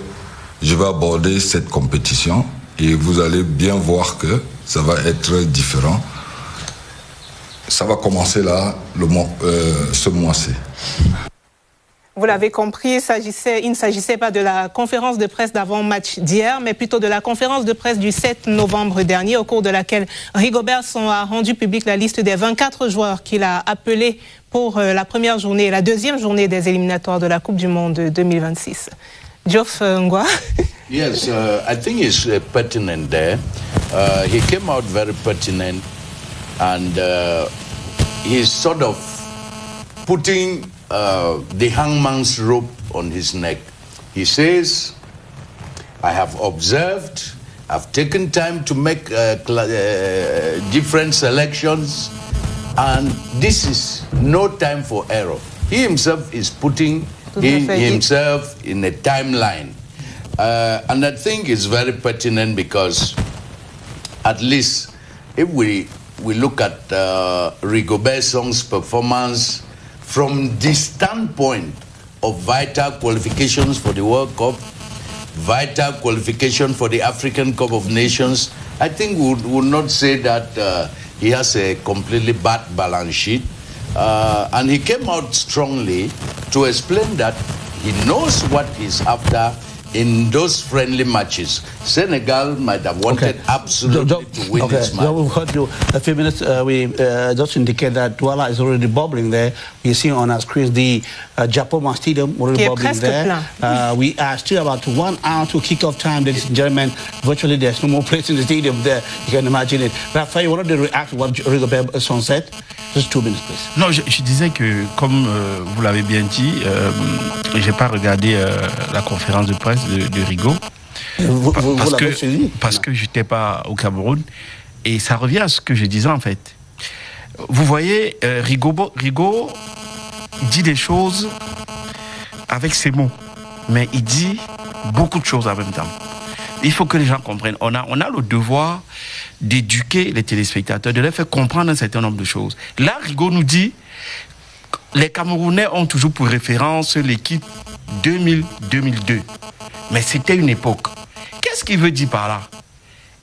je vais aborder cette compétition. Et vous allez bien voir que ça va être différent. Ça va commencer là, ce mois-ci. Vous l'avez compris, il ne s'agissait pas de la conférence de presse d'avant-match d'hier, mais plutôt de la conférence de presse du 7 novembre dernier, au cours de laquelle Rigobert Song a rendu public la liste des 24 joueurs qu'il a appelés pour la première journée et la deuxième journée des éliminatoires de la Coupe du Monde 2026. Geoff Ngwa. Yes, I think it's pertinent there. He came out very pertinent, and he's sort of putting the hangman's rope on his neck. He says, I have observed, I've taken time to make different selections, and this is no time for error. He himself is putting himself in a timeline. And I think it's very pertinent because at least if we look at Rigobert Song's performance from the standpoint of vital qualifications for the World Cup, vital qualification for the African Cup of Nations, I think we would not say that he has a completely bad balance sheet. And he came out strongly to explain that he knows what he's after in those friendly matches. Senegal might have wanted absolutely to win this match. We've heard you a few minutes. We just indicate that Douala is already bubbling there. We see on our screens the Japoma Stadium already bubbling there. We are still about 1 hour to kick-off time, ladies and gentlemen. Virtually, there's no more place in the stadium there. You can imagine it. Raphaël, you wanted to react to what Rigobert Song said? Just 2 minutes, please. Non, je disais que, comme vous l'avez bien dit, je n'ai pas regardé la conférence de presse de Rigo. Parce que je n'étais pas au Cameroun. Et ça revient à ce que je disais en fait. Vous voyez, Rigo dit des choses avec ses mots. Mais il dit beaucoup de choses en même temps. Il faut que les gens comprennent. On a le devoir d'éduquer les téléspectateurs, de leur faire comprendre un certain nombre de choses. Là, Rigo nous dit les Camerounais ont toujours pour référence l'équipe 2000-2002. Mais c'était une époque. Qu'est-ce qu'il veut dire par là?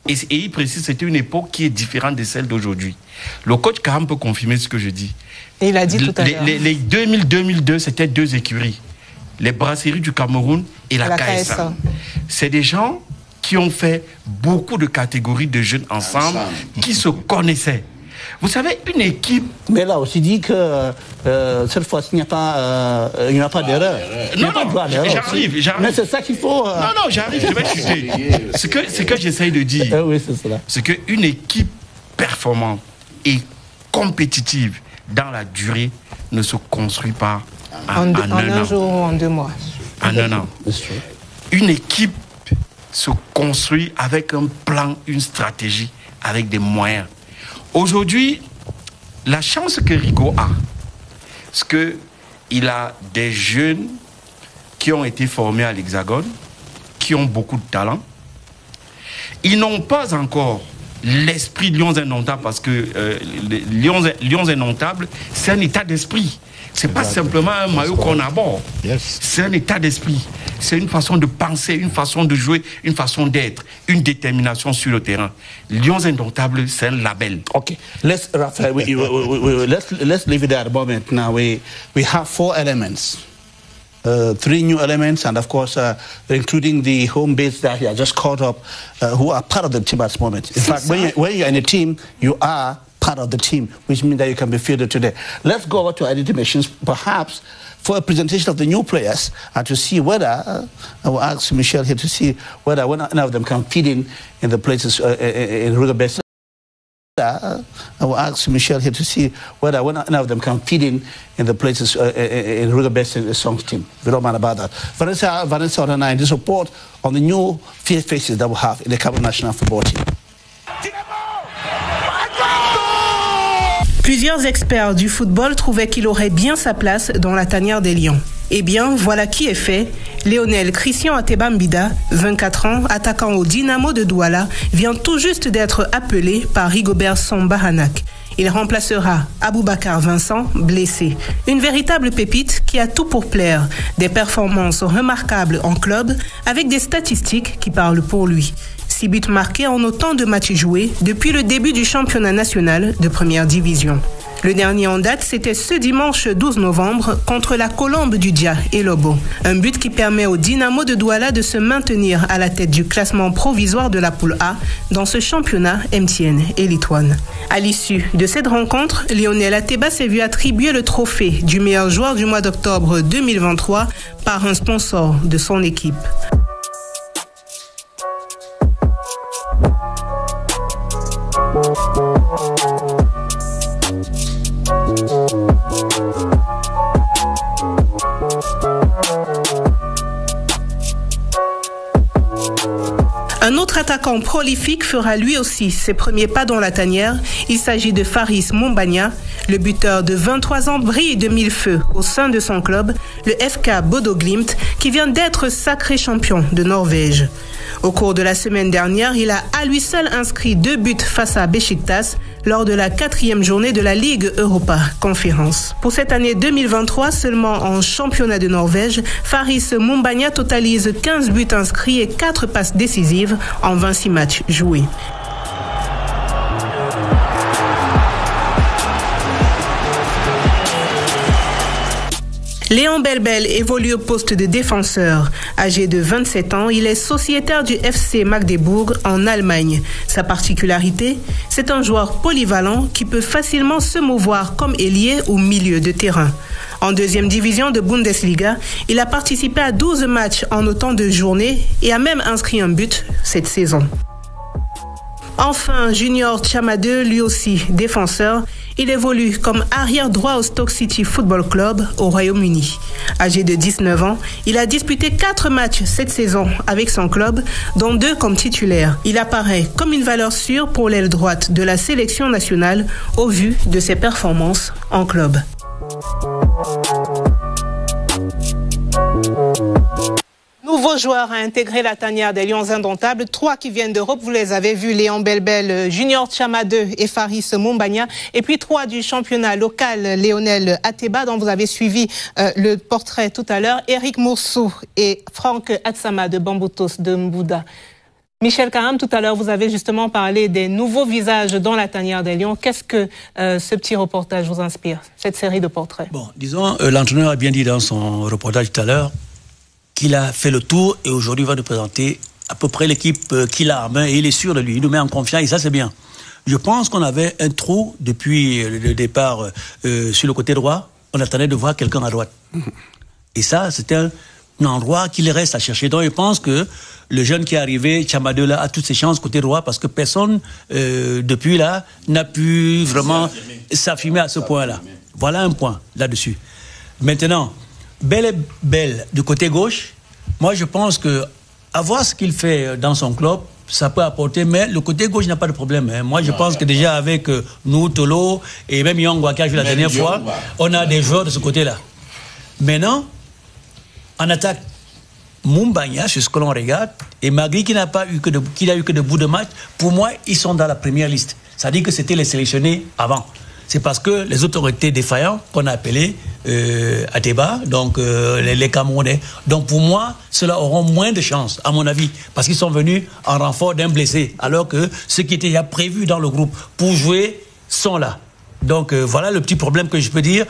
Et il précise que c'était une époque qui est différente de celle d'aujourd'hui. Le coach Kaham peut confirmer ce que je dis. Et il a dit tout à l'heure. Les 2000-2002, c'était 2 écuries. les brasseries du Cameroun et la KSA. C'est des gens qui ont fait beaucoup de catégories de jeunes ensemble, qui se connaissaient. Vous savez, une équipe... Mais là aussi dit que cette fois-ci, il n'y a pas d'erreur. Non, j'arrive. Mais c'est ça qu'il faut... Non, j'arrive, je vais chuter. Ce que j'essaye de dire, oui, c'est cela. C'est qu'une équipe performante et compétitive dans la durée ne se construit pas en un jour ou en 2 mois. En un an. Une équipe se construit avec un plan, une stratégie, avec des moyens. Aujourd'hui, la chance que Rigo a, c'est qu'il a des jeunes qui ont été formés à l'Hexagone, qui ont beaucoup de talent. Ils n'ont pas encore l'esprit Lions Indomptables, parce que Lions Indomptables, c'est un état d'esprit. C'est pas simplement un maillot qu'on aborde. C'est un état d'esprit. C'est une façon de penser, une façon de jouer, une façon d'être, une détermination sur le terrain. Lions Indomptables, c'est un label. Okay, let's leave it at the moment. Now we have 4 elements. 3 new elements, and of course, including the home base that he has just caught up, who are part of the team at this moment. In fact, when you're in a team, you are part of the team, which means that you can be fielded today. Let's go over to editing machines, perhaps for a presentation of the new players, and to see whether, I will ask Michel here to see whether one of them can fit in the places in Rigobert. I will ask Michel here to see whether one of them can fit in the places in Rigobert Song's team. We don't mind about that. Vanessa Orana, this report on the new faces that we have in the Cameroon national football team. Plusieurs experts du football trouvaient qu'il aurait bien sa place dans la tanière des Lions. Eh bien, voilà qui est fait. Lionel Christian Ateba-Mbida, 24 ans, attaquant au Dynamo de Douala, vient tout juste d'être appelé par Rigobert Song Bahanak. Il remplacera Aboubakar Vincent, blessé. Une véritable pépite qui a tout pour plaire. Des performances remarquables en club, avec des statistiques qui parlent pour lui. 6 buts marqués en autant de matchs joués depuis le début du championnat national de première division. Le dernier en date, c'était ce dimanche 12 novembre contre la Colombe du Dia et Lobo. Un but qui permet au Dynamo de Douala de se maintenir à la tête du classement provisoire de la poule A dans ce championnat MTN Elite One. À l'issue de cette rencontre, Lionel Ateba s'est vu attribuer le trophée du meilleur joueur du mois d'octobre 2023 par un sponsor de son équipe. Un autre attaquant prolifique fera lui aussi ses premiers pas dans la tanière. Il s'agit de Faris Mumbagna. Le buteur de 23 ans brille de mille feux au sein de son club, le FK Bodo Glimt, qui vient d'être sacré champion de Norvège. Au cours de la semaine dernière, il a à lui seul inscrit 2 buts face à Beşiktaş lors de la 4e journée de la Ligue Europa Conférence. Pour cette année 2023, seulement en championnat de Norvège, Faris Mumbagna totalise 15 buts inscrits et 4 passes décisives en 26 matchs joués. Léon Belbel évolue au poste de défenseur. Âgé de 27 ans, il est sociétaire du FC Magdebourg en Allemagne. Sa particularité, c'est un joueur polyvalent qui peut facilement se mouvoir comme ailier ou milieu de terrain. En 2e division de Bundesliga, il a participé à 12 matchs en autant de journées et a même inscrit un but cette saison. Enfin, Junior Tchamadeu, lui aussi défenseur, il évolue comme arrière droit au Stoke City Football Club au Royaume-Uni. Âgé de 19 ans, il a disputé 4 matchs cette saison avec son club, dont 2 comme titulaire. Il apparaît comme une valeur sûre pour l'aile droite de la sélection nationale au vu de ses performances en club. Nouveau joueur a intégré la tanière des Lions Indomptables. 3 qui viennent d'Europe, vous les avez vus, Léon Belbel, Junior Tchamadeu et Faris Mumbagna. Et puis 3 du championnat local, Lionel Ateba, dont vous avez suivi le portrait tout à l'heure, Eric Moursou et Franck Atsama de Bambutos de Mbouda. Michel Karam, tout à l'heure, vous avez justement parlé des nouveaux visages dans la tanière des Lions. Qu'est-ce que ce petit reportage vous inspire, cette série de portraits? Bon, disons, l'entraîneur a bien dit dans son reportage tout à l'heure qu'il a fait le tour et aujourd'hui il va nous présenter à peu près l'équipe qu'il a en main et il est sûr de lui, il nous met en confiance et ça c'est bien. Je pense qu'on avait un trou depuis le départ sur le côté droit, on attendait de voir quelqu'un à droite. Et ça, c'était un endroit qu'il reste à chercher. Donc je pense que le jeune qui est arrivé, Tchamadeu, là, a toutes ses chances côté droit parce que personne, depuis là, n'a pu vraiment s'affirmer à ce point-là. Voilà un point là-dessus. Maintenant, belle du côté gauche, moi je pense que avoir ce qu'il fait dans son club, ça peut apporter, mais le côté gauche n'a pas de problème. Hein. Moi je pense que déjà avec nous, Tolo et même Yongwa qui a joué la dernière fois, on a des joueurs de ce côté-là. Maintenant, en attaque, Mumbagna, c'est ce que l'on regarde, et Magri qui n'a eu que de bout de match, pour moi, ils sont dans la première liste. Ça dit que c'était les sélectionnés avant. C'est parce que les autorités défaillants qu'on a appelés Ateba, donc les Camerounais. Donc pour moi, ceux-là auront moins de chance, à mon avis, parce qu'ils sont venus en renfort d'un blessé, alors que ceux qui étaient déjà prévus dans le groupe pour jouer sont là. Donc voilà le petit problème que je peux dire.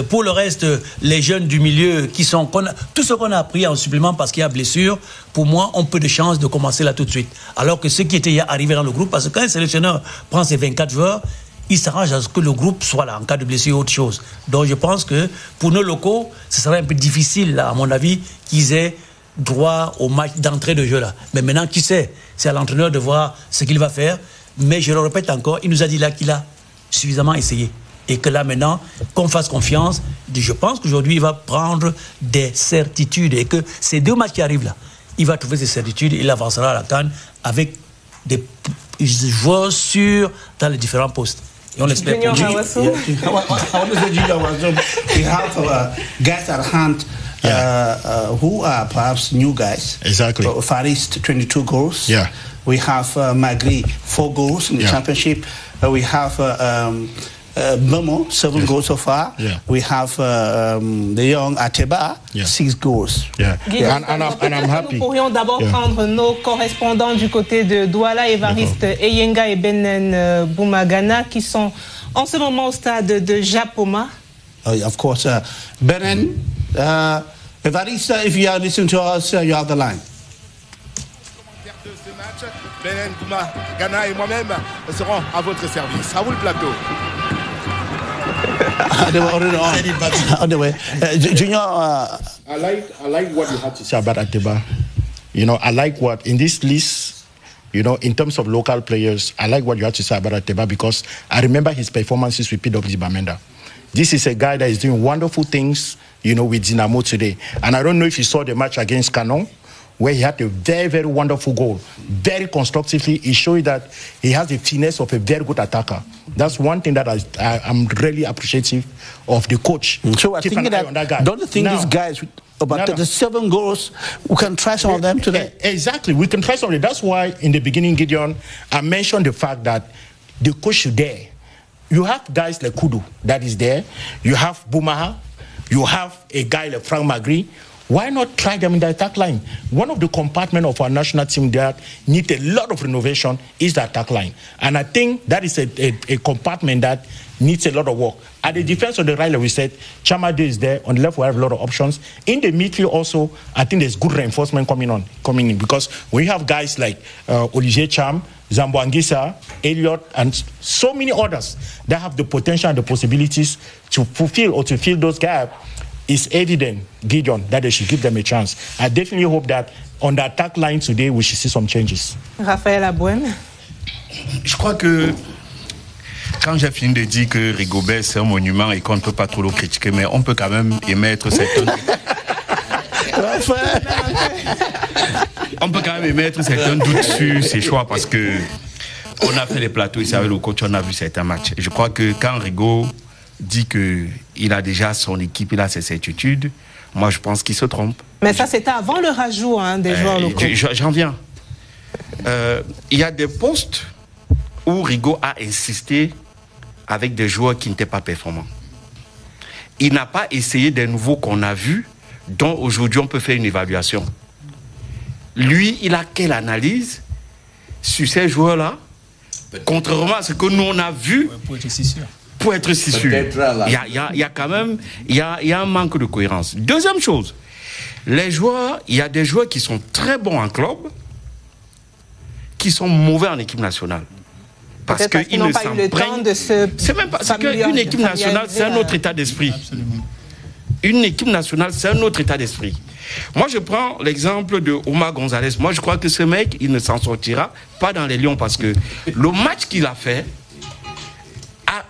Pour le reste, les jeunes du milieu qui sont... tout ce qu'on a appris en supplément parce qu'il y a blessure, pour moi, ont peu de chances de commencer là tout de suite. Alors que ceux qui étaient arrivés dans le groupe, parce que quand un sélectionneur prend ses 24 joueurs, il s'arrange à ce que le groupe soit là en cas de blessure ou autre chose. Donc je pense que pour nos locaux, ce serait un peu difficile, là, à mon avis, qu'ils aient droit au match d'entrée de jeu là. Mais maintenant, qui sait? C'est à l'entraîneur de voir ce qu'il va faire. Mais je le répète encore, il nous a dit là qu'il a suffisamment essayé. Et que là maintenant, qu'on fasse confiance, je pense qu'aujourd'hui il va prendre des certitudes et que ces 2 matchs qui arrivent là, il va trouver ses certitudes, il avancera à la CAN avec des joueurs sûrs dans les différents postes. Et on l'espère pour lui. I want to say Junior Hawasu, we have guys at hand who are perhaps new guys. Exactly. Faris, 22 goals. Yeah. We have Magri, 4 goals in the championship. We have Momo, 7 goals so far. Yeah. We have the young Ateba, 6 goals. Yeah. Yeah. And I'm happy. Nous pourrions d'abord prendre nos correspondants du côté de Douala, Évariste Eyenga et Benen Boumagana, qui sont en ce moment au stade de Japoma. Of course, Benen, Évariste, if you are listening to us, you have the line. Benen Boumagana et moi-même serons à votre service. À vous le plateau. On the way. Junior, I like what you had to say about Ateba. You know, I like what in this list, you know, in terms of local players, I like what you had to say about Ateba because I remember his performances with PW Bamenda. This is a guy that is doing wonderful things, you know, with Dinamo today. And I don't know if you saw the match against Canon, where he had a very, very wonderful goal. Very constructively, he showed that he has the finesse of a very good attacker. That's one thing that I'm really appreciative of the coach. So I think that guy. Don't you think these guys, about the 7 goals, we can try some of them today? Exactly, we can try some of them. That's why in the beginning, Gideon, I mentioned the fact that the coach is there. You have guys like Kudu that is there. You have Bumaha. You have a guy like Frank Magri. Why not try them in the attack line? One of the compartments of our national team that needs a lot of renovation is the attack line. And I think that is a compartment that needs a lot of work. At the defense of the right, like we said, Chamade is there. On the left, we have a lot of options. In the midfield also, I think there's good reinforcement coming in because we have guys like Olivier Cham, Zambo Anguissa, Elliot, and so many others that have the potential and the possibilities to fulfill or to fill those gaps. It's evident, Gideon, that they should give them a chance. I definitely hope that on the attack line today, we should see some changes. Raphaël Abouem. Je crois que quand j'ai fini de dire que Rigobert c'est un monument et qu'on ne peut pas trop le critiquer, mais on peut quand même émettre certains... on peut quand même émettre certains doutes sur ses choix parce que on a fait les plateaux ici avec le coach, on a vu certains matchs. Je crois que quand Rigo dit qu'il a déjà son équipe, il a ses certitudes, moi je pense qu'il se trompe. Mais ça c'était avant le rajout des joueurs locaux. J'en viens. Il y a des postes où Rigo a insisté avec des joueurs qui n'étaient pas performants. Il n'a pas essayé des nouveaux qu'on a vus, dont aujourd'hui on peut faire une évaluation. lui, il a quelle analyse sur ces joueurs-là, contrairement à ce que nous, on a vu, pour être si sûr. Pour être si sûr. Il y a quand même il y a un manque de cohérence. Deuxième chose, les joueurs, il y a des joueurs qui sont très bons en club, qui sont mauvais en équipe nationale. Parce qu'ils ne s'imprègnent. C'est même pas. C'est qu'une équipe nationale, c'est un autre état d'esprit. Une équipe nationale, c'est un autre état d'esprit. Moi, je prends l'exemple de Omar Gonzalez. Moi, je crois que ce mec, il ne s'en sortira pas dans les Lions parce que le match qu'il a fait,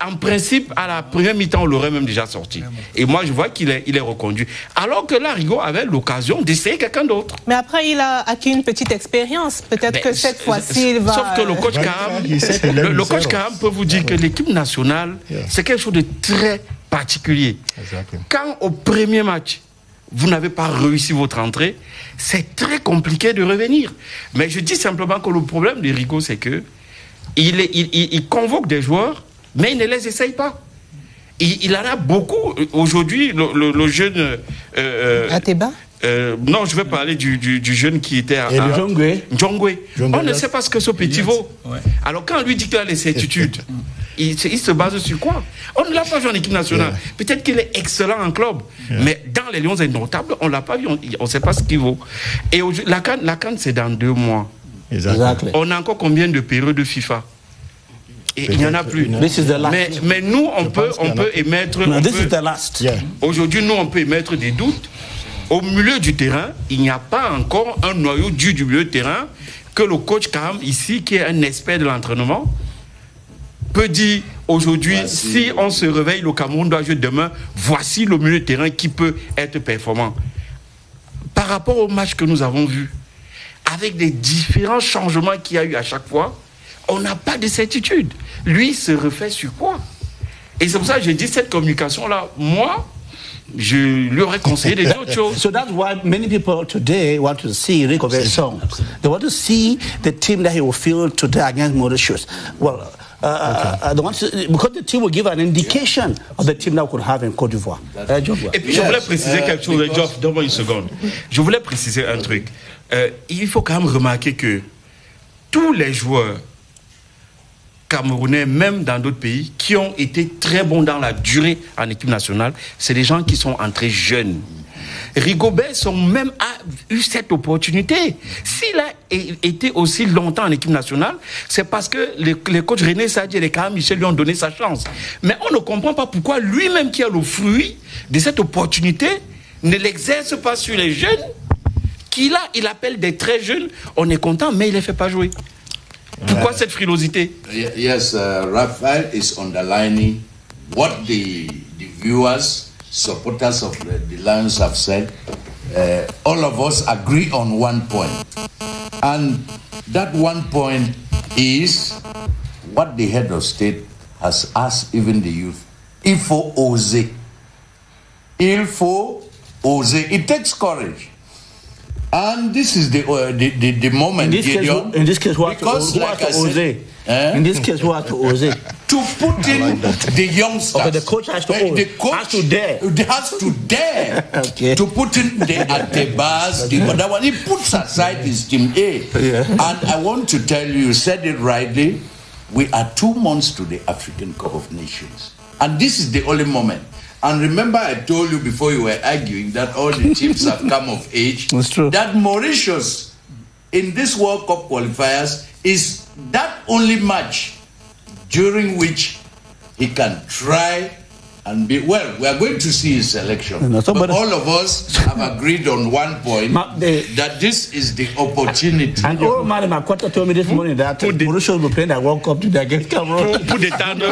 en principe, à la première mi-temps, on l'aurait même déjà sorti. Et moi, je vois qu'il est reconduit. Alors que là, Rigo avait l'occasion d'essayer quelqu'un d'autre. Mais après, il a acquis une petite expérience. Peut-être que cette fois-ci, il va... Sauf que le coach Kaham peut vous dire que l'équipe nationale, c'est quelque chose de très particulier. Quand au premier match, vous n'avez pas réussi votre entrée, c'est très compliqué de revenir. Mais je dis simplement que le problème de Rigo, c'est que il convoque des joueurs, mais il ne les essaye pas. Il en a beaucoup. Aujourd'hui, le jeune... Ateba non, je vais parler du jeune qui était à Njongwe. On ne sait pas ce que ce petit vaut. Ouais. Alors quand on lui dit qu'il a les certitudes, il se base sur quoi? On ne l'a pas vu en équipe nationale. Yeah. Peut-être qu'il est excellent en club, mais dans les Lions indomptables, on ne l'a pas vu, on ne sait pas ce qu'il vaut. Et la CAN, c'est dans 2 mois. Exactly. On a encore combien de périodes de FIFA? Et il n'y en a plus. Mais nous, on peut émettre... Aujourd'hui, nous, on peut émettre des doutes. Au milieu du terrain, il n'y a pas encore un noyau dur du milieu de terrain que le coach Kaham, ici, qui est un expert de l'entraînement, peut dire aujourd'hui, si on se réveille, le Cameroun doit jouer demain, voici le milieu de terrain qui peut être performant. Par rapport au match que nous avons vu, avec les différents changements qu'il y a eu à chaque fois, on n'a pas de certitude. Lui se refait sur quoi? Et c'est pour ça que je dis cette communication-là, moi, je lui aurais conseillé des autres choses. So that's why many people today want to see Rico Besson. They want to see the team that he will field today against Mauritius. Well, they want to, because the team will give an indication of the team that we could have in Côte d'Ivoire. Et puis je voulais préciser quelque chose, Geoff, donne-moi une seconde. Je voulais préciser un truc. Il faut quand même remarquer que tous les joueurs camerounais, même dans d'autres pays, qui ont été très bons dans la durée en équipe nationale, c'est des gens qui sont entrés jeunes. Rigobert même a eu cette opportunité. S'il a été aussi longtemps en équipe nationale, c'est parce que les coachs René Sadji et les Kaham Michel lui ont donné sa chance. Mais on ne comprend pas pourquoi lui-même qui a le fruit de cette opportunité ne l'exerce pas sur les jeunes il appelle des très jeunes. On est content, mais il ne les fait pas jouer. Pourquoi cette frilosité? Yes, Raphael is underlining what the viewers, supporters of the Lions have said. All of us agree on one point. And that one point is what the head of state has asked even the youth. Il faut oser. Il faut oser. It takes courage. And this is the moment. In this case, what to oser? In this case, what to oser? To put in the youngsters. Okay, the coach has to oser. The coach has to dare. Has to dare to put in the Atebas, the other one. He puts aside his team A. Yeah. And I want to tell you said it rightly, we are 2 months to the African Cup of Nations. And this is the only moment. And remember, I told you before you were arguing that all the teams have come of age. That's true. That Mauritius, in this World Cup qualifiers, is that only match during which he can try and be... Well, we are going to see his selection. No, but all of us have agreed on one point, that this is the opportunity. And old Madam Makwata told me this morning that Mauritius will play that World Cup today against Cameroon. Pour détendre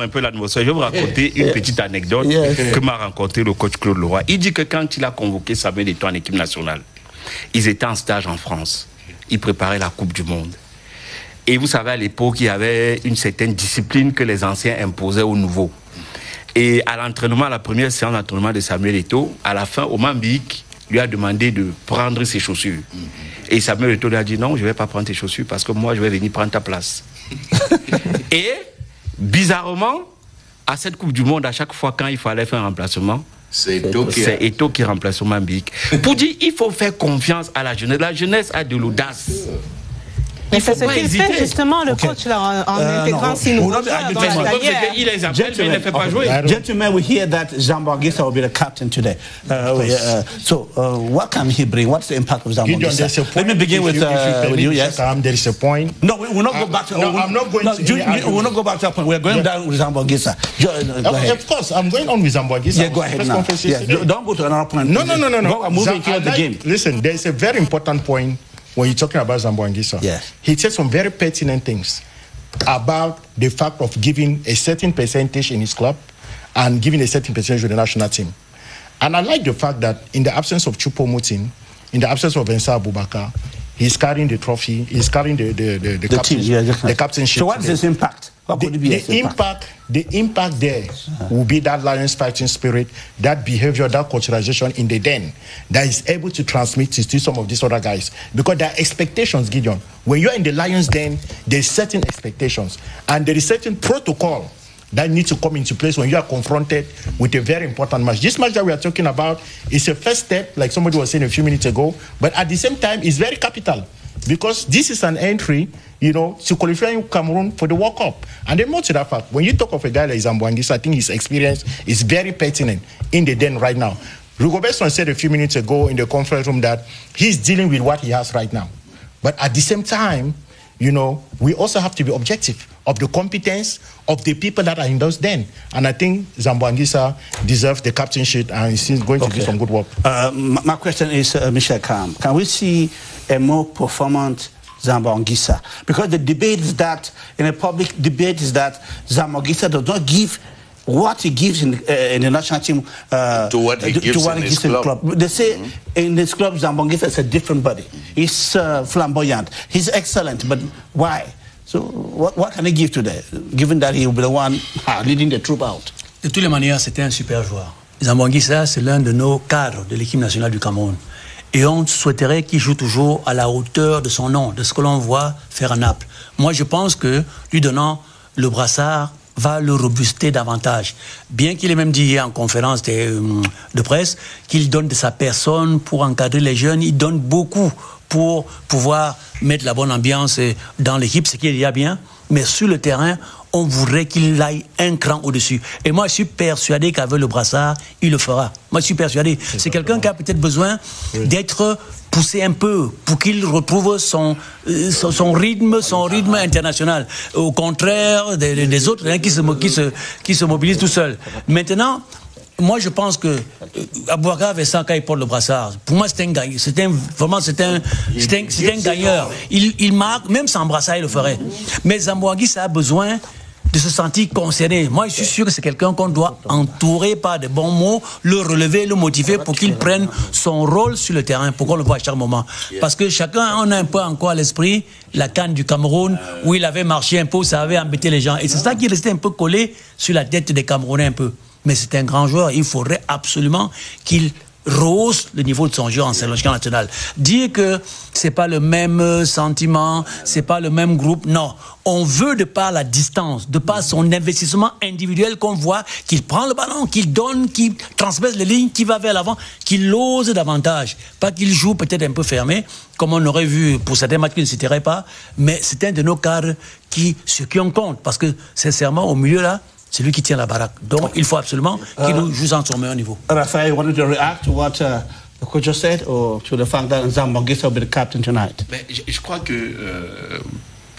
un peu l'atmosphère, je vais vous raconter une petite anecdote que m'a raconté le coach Claude Leroy. Il dit que quand il a convoqué Samuel Eto'o en équipe nationale, ils étaient en stage en France. Ils préparaient la Coupe du Monde. Et vous savez, à l'époque, il y avait une certaine discipline que les anciens imposaient aux nouveaux. Et à l'entraînement, à la première séance d'entraînement de Samuel Eto'o, à la fin, Oman Mbik lui a demandé de prendre ses chaussures. Et Samuel Eto'o lui a dit non, je ne vais pas prendre tes chaussures parce que moi, je vais venir prendre ta place. Et, bizarrement, à cette Coupe du Monde, à chaque fois quand il fallait faire un remplacement, C'est Eto'o qui remplace Mambik. Pour dire, il faut faire confiance à la jeunesse. La jeunesse a de l'audace. Mais c'est ce qu'il fait justement, le coach, là, en intégrant ses nouveaux joueurs dans la tanière. Il les appelle, mais il ne les fait pas jouer. Gentlemen, we hear that Zambo Anguissa will be the captain today. So, what can he bring? What's the impact of Zambo Anguissa? Let me begin with you. Yes. There is a point. No, we will not go back to. No, I'm not going to. We will not go back to that point. We are going down with Zambo Anguissa. Of course, I'm going on with Zambo Anguissa. Yeah, go ahead now. Yes. Don't go to another point. No. We're moving to the game. Listen, there is a very important point. When you're talking about Zambo Anguissa, he said some very pertinent things about the fact of giving a certain percentage in his club and giving a certain percentage to the national team. And I like the fact that in the absence of Choupo-Moting, in the absence of Mensah Abubakar, he's carrying the trophy, he's carrying the captainship. So what's his impact? What could it be the impact there will be that Lions fighting spirit, that behavior, that culturalization in the den that is able to transmit to some of these other guys. Because there are expectations, Gideon. When you're in the Lions den, there's certain expectations. And there is certain protocol that needs to come into place when you are confronted with a very important match. This match that we are talking about is a first step, like somebody was saying a few minutes ago, but at the same time, it's very capital. Because this is an entry, to qualify Cameroon for the World Cup. And then more to that fact, when you talk of a guy like Zambo Anguissa, I think his experience is very pertinent in the den right now. Rigobert said a few minutes ago in the conference room that he's dealing with what he has right now. But at the same time, we also have to be objective of the competence of the people that are in those den. And I think Zambo Anguissa deserves the captainship and he's going to do some good work. My question is, Michel Kam, can we see a more performant Zambo Anguissa? Because the debate is that, in a public debate, is that Zambo Anguissa does not give what he gives in the national team to what he gives in his club. They say in his club, Zambo Anguissa is a different body. He's flamboyant. He's excellent, but why? So what can he give today, given that he will be the one leading the troop out? De toutes les manières, c'était un super joueur. Zambo Anguissa, c'est l'un de nos cadres de l'équipe nationale du Cameroun. Et on souhaiterait qu'il joue toujours à la hauteur de son nom, de ce que l'on voit faire à Naples. Moi, je pense que lui donnant le brassard va le robuster davantage. Bien qu'il ait même dit en conférence de presse qu'il donne de sa personne pour encadrer les jeunes, il donne beaucoup pour pouvoir mettre la bonne ambiance dans l'équipe, ce qui est déjà bien. Mais sur le terrain, on voudrait qu'il aille un cran au-dessus. Et moi, je suis persuadé qu'avec le brassard, il le fera. Moi, je suis persuadé. C'est quelqu'un qui a peut-être besoin d'être poussé un peu pour qu'il retrouve son rythme international. Au contraire des autres qui se mobilisent tout seuls. Maintenant, moi, je pense que Aboubacar Vincent, quand il porte le brassard, pour moi, c'est un gagnant. C'est un gagneur. Il marque, même sans brassard, il le ferait. Mais Zambo Anguissa a besoin de se sentir concerné. Moi, je suis sûr que c'est quelqu'un qu'on doit entourer par de bons mots, le relever, le motiver pour qu'il prenne son rôle sur le terrain, pour qu'on le voit à chaque moment. Parce que chacun en a un peu encore à l'esprit la CAN du Cameroun, où il avait marché un peu, ça avait embêté les gens. Et c'est ça qui restait un peu collé sur la tête des Camerounais un peu. Mais c'est un grand joueur, il faudrait absolument qu'il rehausse le niveau de son jeu en sélection nationale. Dire que c'est pas le même sentiment, c'est pas le même groupe, non. On veut, de par la distance, de par son investissement individuel, qu'on voit qu'il prend le ballon, qu'il donne, qu'il transperce les lignes, qu'il va vers l'avant, qu'il ose davantage. Pas qu'il joue peut-être un peu fermé, comme on aurait vu pour certains matchs qui ne se tiraient pas, mais c'est un de nos cadres sur qui on compte. Parce que, sincèrement, au milieu là, c'est lui qui tient la baraque. Donc, il faut absolument qu'il nous joue à son meilleur niveau. Raphael, you wanted to react to what the coach just said, or to the fact that Zambo Anguissa will be the captain tonight? Mais je crois que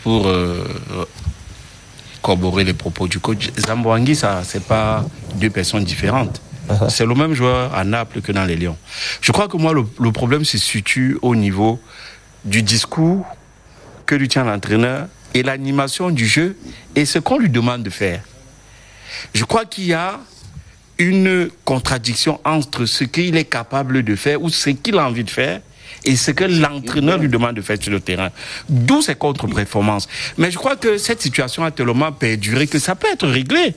pour corroborer les propos du coach, Zambo Anguissa, c'est pas deux personnes différentes. C'est le même joueur à Naples que dans les Lions. Je crois que moi, le problème se situe au niveau du discours que lui tient l'entraîneur et l'animation du jeu et ce qu'on lui demande de faire. Je crois qu'il y a une contradiction entre ce qu'il est capable de faire ou ce qu'il a envie de faire et ce que l'entraîneur lui demande de faire sur le terrain. D'où ces contre-performances. Mais je crois que cette situation a tellement perduré que ça peut être réglé.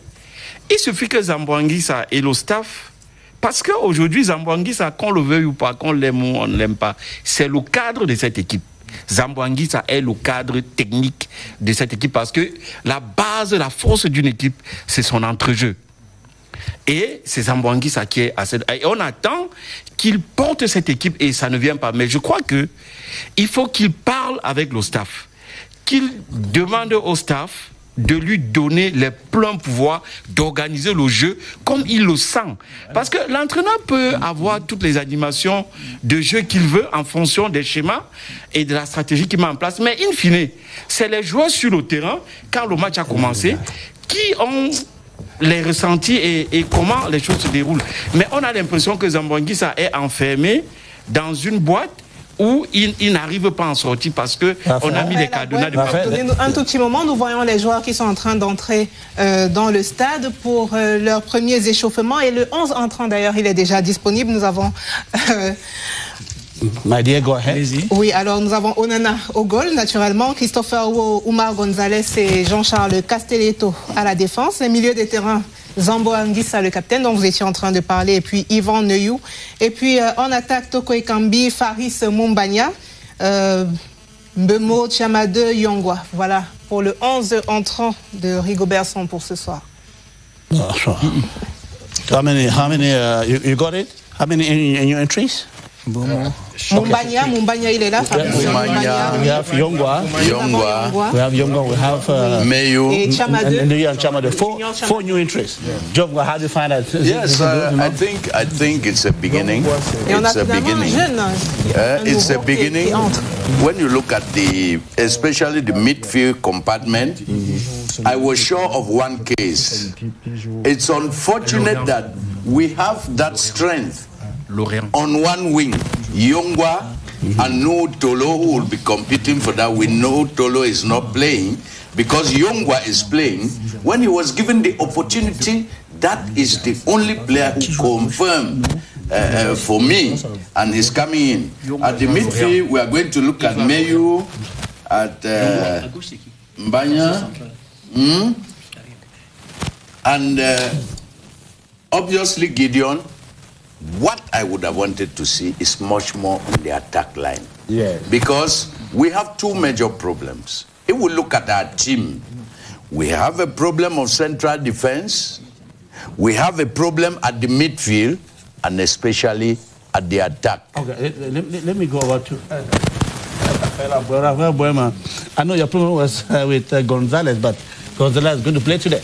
Il suffit que Zambo Anguissa et le staff, parce qu'aujourd'hui, Zambo Anguissa, qu'on le veuille ou pas, qu'on l'aime ou on ne l'aime pas, c'est le cadre de cette équipe. Zambo Anguissa est le cadre technique de cette équipe parce que la base, la force d'une équipe, c'est son entrejeu. Et c'est Zamboanguissa qui est assez... Et on attend qu'il porte cette équipe et ça ne vient pas. Mais je crois qu'il faut qu'il parle avec le staff, qu'il demande au staff de lui donner les pleins pouvoirs d'organiser le jeu comme il le sent. Parce que l'entraîneur peut avoir toutes les animations de jeu qu'il veut en fonction des schémas et de la stratégie qu'il met en place. Mais in fine, c'est les joueurs sur le terrain, quand le match a commencé, qui ont les ressentis et comment les choses se déroulent. Mais on a l'impression que Zamboanguissa est enfermé dans une boîte où il n'arrive pas à en sortir parce qu'on a mis les cadenas de partout. Un tout petit moment, nous voyons les joueurs qui sont en train d'entrer dans le stade pour leurs premiers échauffements. Et le 11 entrant, d'ailleurs, il est déjà disponible. Nous avons... My dear, go ahead. Oui, alors nous avons Onana au goal, naturellement, Christopher Wo, Oumar Gonzalez et Jean-Charles Castelletto à la défense. Les milieux de terrain, Zamboanguissa, le capitaine, dont vous étiez en train de parler, et puis Yvan Neyou. Et puis en attaque, Toko Ekambi, Faris Mumbanya, Mbemo, Chamade, Yongwa. Voilà pour le 11 entrant de Rigobert Song pour ce soir. Oh, sure. How many you got it? How many in your entries? Mumbanya, il est là. We have Yongwa. We have Yongwa. We have Meyu. Et Chamade. Four new entries. Job, how do you find that? Yes, I think it's a beginning. It's a beginning. It's a beginning. When you look at especially the midfield compartment, I was sure of one case. It's unfortunate that we have that strength on one wing, Yongwa and No Tolo, who will be competing for that win. No Tolo is not playing because Yongwa is playing. When he was given the opportunity, that is the only player who confirmed for me, and he's coming in. At the midfield, we are going to look at Meyu, at Mbanya, and obviously Gideon. What I would have wanted to see is much more on the attack line. Yeah. Because we have two major problems. If we look at our team, we have a problem of central defense, we have a problem at the midfield, and especially at the attack. Okay, let me go over to... I know your problem was with Gonzalez, but Gonzalez is going to play today.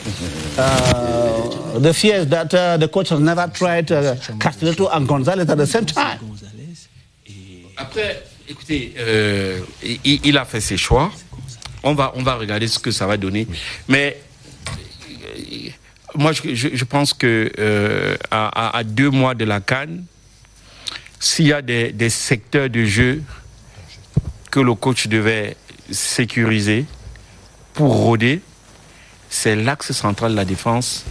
The fear is that the coach has never tried Castelletto and Gonzalez at the same time. Après, écoutez, il a fait ses choix. On va regarder ce que ça va donner. Mais moi, je pense que à 2 mois de la CAN, s'il y a des secteurs de jeu que le coach devait sécuriser pour rôder, c'est l'axe central de la défense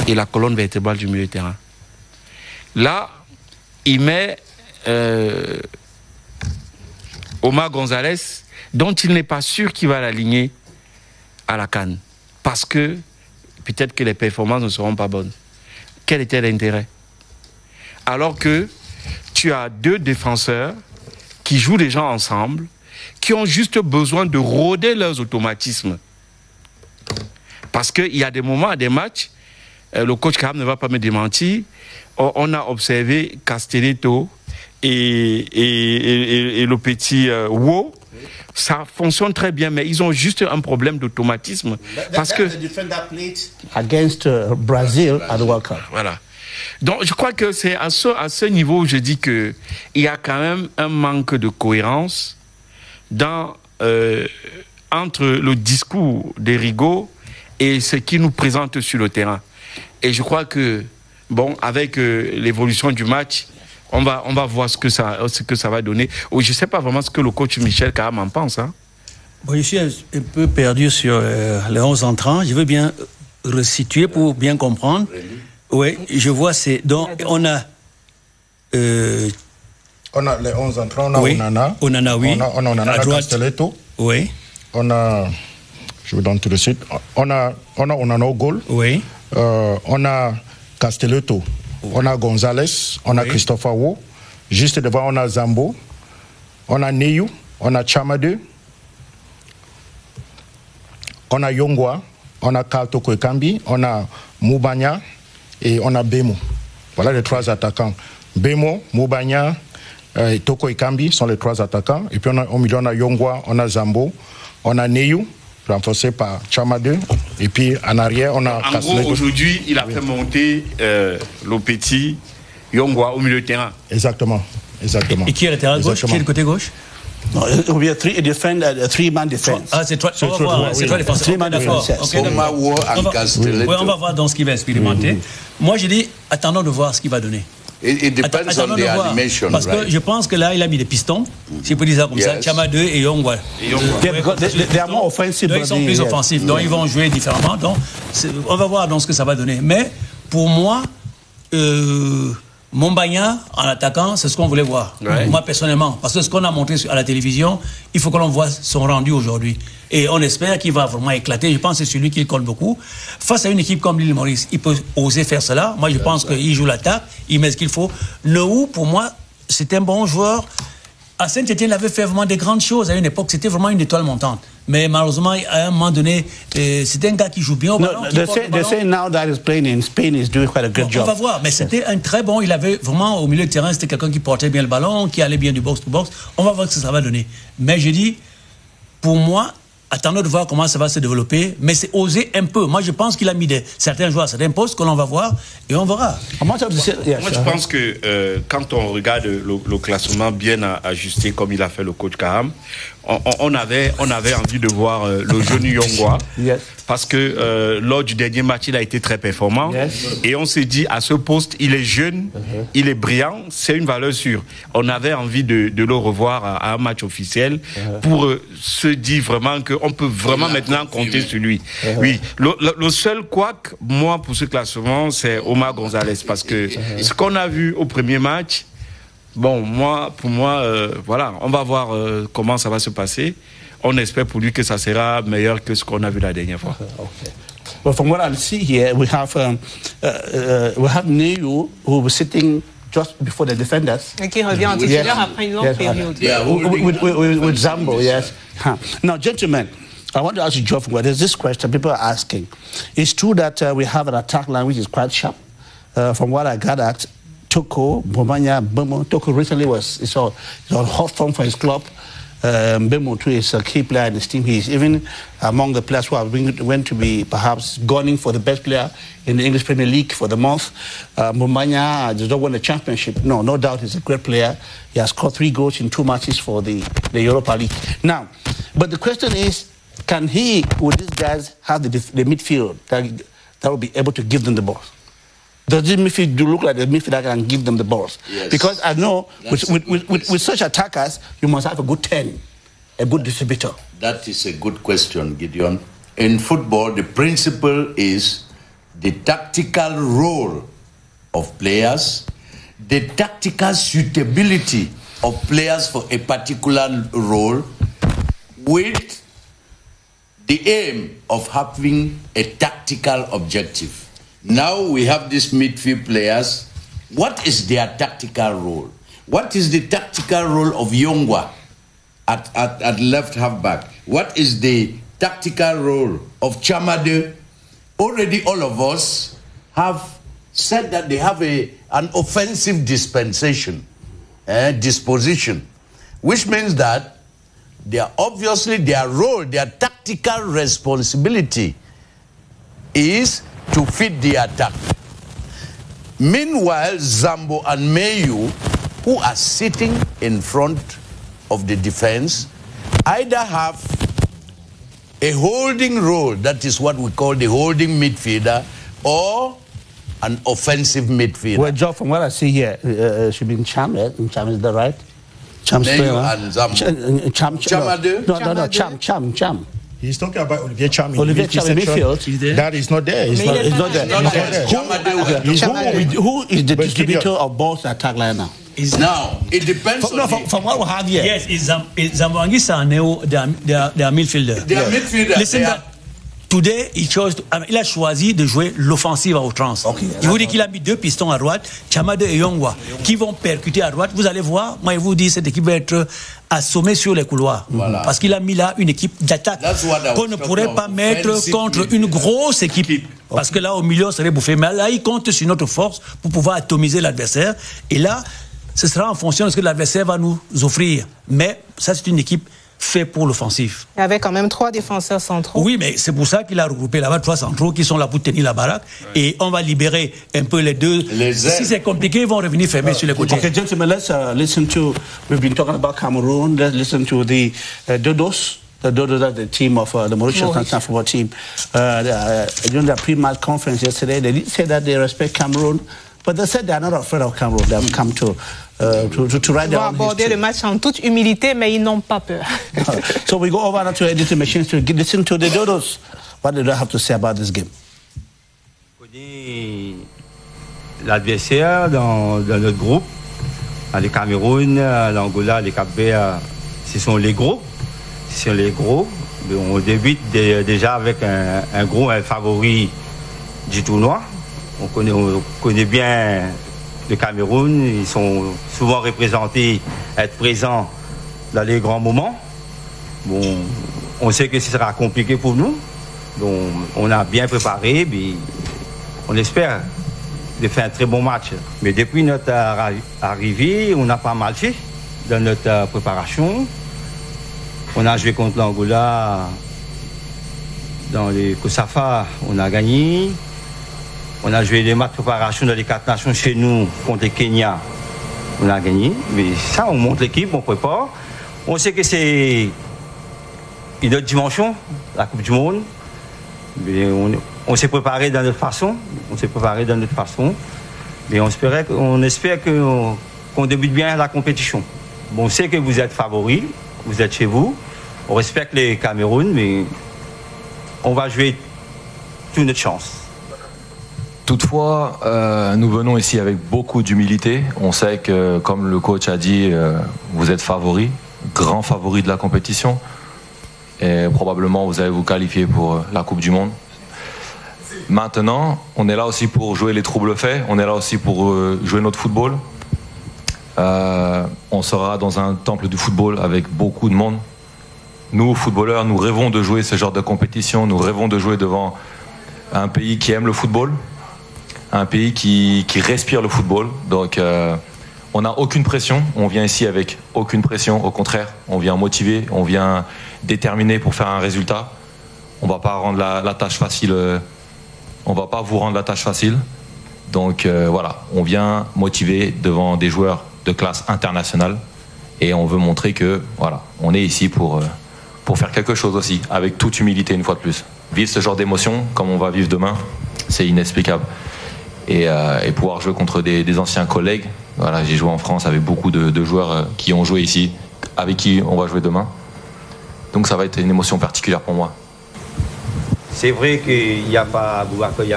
et la colonne vertébrale du milieu de terrain. Là, il met Omar Gonzalez, dont il n'est pas sûr qu'il va l'aligner à la CAN. Parce que peut-être que les performances ne seront pas bonnes. Quel était l'intérêt? Alors que tu as 2 défenseurs qui jouent déjà ensemble, qui ont juste besoin de rôder leurs automatismes. Parce qu'il y a des moments, des matchs, le coach Karam ne va pas me démentir, on a observé Castelletto et le petit Wo, ça fonctionne très bien, mais ils ont juste un problème d'automatisme. Parce que... Against Brazil at the World Cup. Voilà. Donc je crois que c'est à ce niveau où je dis qu'il y a quand même un manque de cohérence entre le discours des Rigo et ce qu'il nous présente sur le terrain. Et je crois que, bon, avec l'évolution du match, on va voir ce que ça va donner. Je ne sais pas vraiment ce que le coach Michel Karam en pense. Hein. Bon, je suis un peu perdu sur les 11 entrants. Je veux bien resituer pour bien comprendre. Oui, je vois, c'est... Donc, on a les 11 entrants, on a oui. Onana, oui. On a Onana, Castelletto. Oui. On a... Je vous donne tout de suite. On a Onana au goal. Oui. On a Castelletto. On a Gonzalez. On a Christopher Wo. Juste devant, on a Zambo. On a Neyou. On a Chamade. On a Yongwa. On a Karl Toko Ekambi. On a Mumbanya. et on a Bemo. Voilà les 3 attaquants. Bemo, Mobanya, Toko Ekambi sont les 3 attaquants. Et puis au milieu, on a Yongwa, on a Zambo, on a Neyu, renforcé par Chamade. Et puis en arrière, on a... En gros, aujourd'hui, il a fait monter Lopetit, Yongwa au milieu de terrain. Exactement. Et qui est le terrain gauche? Qui est le côté gauche? No, we are three-man defense. Ah, c'est 3 défenseurs. Three-man defense. On va voir dans ce qu'il va expérimenter. Moi, j'ai dit, attendons de voir ce qu'il va donner. It depends on the animation, parce que je pense que là, il a mis des pistons, si je peux dire ça comme ça, Chamade et Yongwa. They are more offensive. Donc, ils sont plus offensifs, donc ils vont jouer différemment. Donc, on va voir dans ce que ça va donner. Mais pour moi, Mombagna en attaquant, c'est ce qu'on voulait voir. Moi personnellement, parce que ce qu'on a montré à la télévision, il faut que l'on voit son rendu aujourd'hui. Et on espère qu'il va vraiment éclater. Je pense que c'est celui qui colle beaucoup. Face à une équipe comme l'île Maurice, il peut oser faire cela. Moi, je pense qu'il joue l'attaque, il met ce qu'il faut. Noou, pour moi, c'est un bon joueur. À Saint-Étienne, il avait fait vraiment des grandes choses à une époque. C'était vraiment une étoile montante. Mais malheureusement, à un moment donné, c'était un gars qui joue bien au ballon. They say now that he's playing in Spain, he's doing quite a good job. On va voir, mais c'était un très bon. Il avait vraiment au milieu de terrain, c'était quelqu'un qui portait bien le ballon, qui allait bien du box to box. On va voir ce que ça va donner. Mais je dis, pour moi, attendons de voir comment ça va se développer, mais c'est oser un peu. Moi, je pense qu'il a mis certains joueurs à certains postes que l'on va voir et on verra. Moi, je pense que quand on regarde le classement bien ajusté comme il a fait le coach Kaham, on avait envie de voir le jeune Yongwa, parce que lors du dernier match, il a été très performant. Et on s'est dit, à ce poste, il est jeune, il est brillant, c'est une valeur sûre. On avait envie de le revoir à un match officiel pour se dire vraiment qu'on peut vraiment maintenant compter sur lui. Oui, le seul couac, moi, pour ce classement, c'est Omar Gonzalez, parce que ce qu'on a vu au premier match, bon, pour moi, voilà, on va voir comment ça va se passer. On espère pour lui que ça sera meilleur que ce qu'on a vu la dernière fois. Well, from what I see here, we have Neyu, who was sitting just before the defenders. Et qui revient en titulaire après une longue période. With Zambo, yes. Now, gentlemen, I want to ask you, Geoff, there's this question people are asking. It's true that we have an attack line which is quite sharp. From what I gathered, Toko, Bomanya, Bemo. Toko recently is on hot form for his club. Bemo too is a key player in his team. He's even among the players who are going to be perhaps gunning for the best player in the English Premier League for the month. Bomanya does not win the championship. No doubt he's a great player. He has scored 3 goals in 2 matches for the Europa League. Now, but the question is, can he, with these guys, have the midfield that will be able to give them the ball? Does this midfield look like the midfield that can give them the balls? Yes. Because I know with such attackers, you must have a good 10, a good distributor. That is a good question, Gideon. In football, the principle is the tactical role of players, the tactical suitability of players for a particular role, with the aim of having a tactical objective. Now we have these midfield players. What is their tactical role? What is the tactical role of Yongwa at left half back? What is the tactical role of Chamade? Already all of us have said that they have an offensive disposition, which means that obviously their role, their tactical responsibility is to feed the attack. Meanwhile, Zambo and Mayu, who are sitting in front of the defense, either have a holding role, that is what we call the holding midfielder, or an offensive midfielder. Well, Joe, from what I see here, should be in Cham, is that right? Cham's player, and Zambo. Cham. He's talking about Olivier Cham. Olivier Cham in midfield. That is not there. He's not there. Who is the distributor of balls at attack line now? Now, it depends from what we have here. Yes, Zamboangi Saneo, they are midfielder. They are midfielder. Listen, Today, il a choisi de jouer l'offensive à outrance. Je vous dis qu'il a mis 2 pistons à droite, Chamade et Yongwa, qui vont percuter à droite. Vous allez voir, moi je vous dis, cette équipe va être assommée sur les couloirs. Voilà. Parce qu'il a mis là une équipe d'attaque qu'on ne pourrait pas mettre contre une grosse équipe. Parce que là, au milieu, on serait bouffé. Mais là, il compte sur notre force pour pouvoir atomiser l'adversaire. Et là, ce sera en fonction de ce que l'adversaire va nous offrir. Mais ça, c'est une équipe fait pour l'offensif. Il y avait quand même 3 défenseurs centraux. Oui, mais c'est pour ça qu'il a regroupé là-bas 3 centraux qui sont là pour tenir la baraque. Et on va libérer un peu les deux. Si c'est compliqué, ils vont revenir fermer sur les côtés. Okay, gentlemen, let's listen to, we've been talking about Cameroon, let's listen to the Dodos. The Dodos are the team of the Mauritius national football team. During the pre-match conference yesterday, they did say that they respect Cameroon, but they said they are not afraid of Cameroon. They have come to write their own history. Ils vont aborder le match en toute humilité, mais ils n'ont pas peur. So we go over now to editing machines to listen to the Dodos. What do they have to say about this game? L'adversaire dans notre groupe, le Cameroun, l'Angola, les Cap-Vert, ce sont les gros. Ce sont les gros. On débute déjà avec un gros favori du tournoi. On connaît bien le Cameroun, ils sont souvent représentés, être présents dans les grands moments. Bon, on sait que ce sera compliqué pour nous, donc on a bien préparé, mais on espère de faire un très bon match. Mais depuis notre arrivée, on a pas mal fait dans notre préparation. On a joué contre l'Angola dans les Kosafa, on a gagné. On a joué des matchs de préparation dans les 4 nations chez nous contre le Kenya. On a gagné. Mais ça, on monte l'équipe, on prépare. On sait que c'est une autre dimension, la Coupe du Monde. Mais on s'est préparé dans notre façon. Mais on espère qu'on débute bien la compétition. Bon, on sait que vous êtes favoris, vous êtes chez vous. On respecte les Cameroun, mais on va jouer toute notre chance. Toutefois, nous venons ici avec beaucoup d'humilité. On sait que, comme le coach a dit, vous êtes favori, grand favori de la compétition. Et probablement, vous allez vous qualifier pour la Coupe du Monde. Maintenant, on est là aussi pour jouer les troubles faits. On est là aussi pour jouer notre football. On sera dans un temple du football avec beaucoup de monde. Nous, footballeurs, nous rêvons de jouer ce genre de compétition. Nous rêvons de jouer devant un pays qui aime le football. Un pays qui respire le football. Donc, on n'a aucune pression. On vient ici avec aucune pression. Au contraire, on vient motivé, on vient déterminé pour faire un résultat. On ne va pas rendre la tâche facile. On va pas vous rendre la tâche facile. Donc, voilà, on vient motivé devant des joueurs de classe internationale. Et on veut montrer que, voilà, on est ici pour faire quelque chose aussi, avec toute humilité une fois de plus. Vivre ce genre d'émotion, comme on va vivre demain, c'est inexplicable. Et pouvoir jouer contre des anciens collègues. Voilà, j'ai joué en France avec beaucoup de joueurs qui ont joué ici, avec qui on va jouer demain. Donc ça va être une émotion particulière pour moi. C'est vrai qu'il n'y a pas Boubacar, il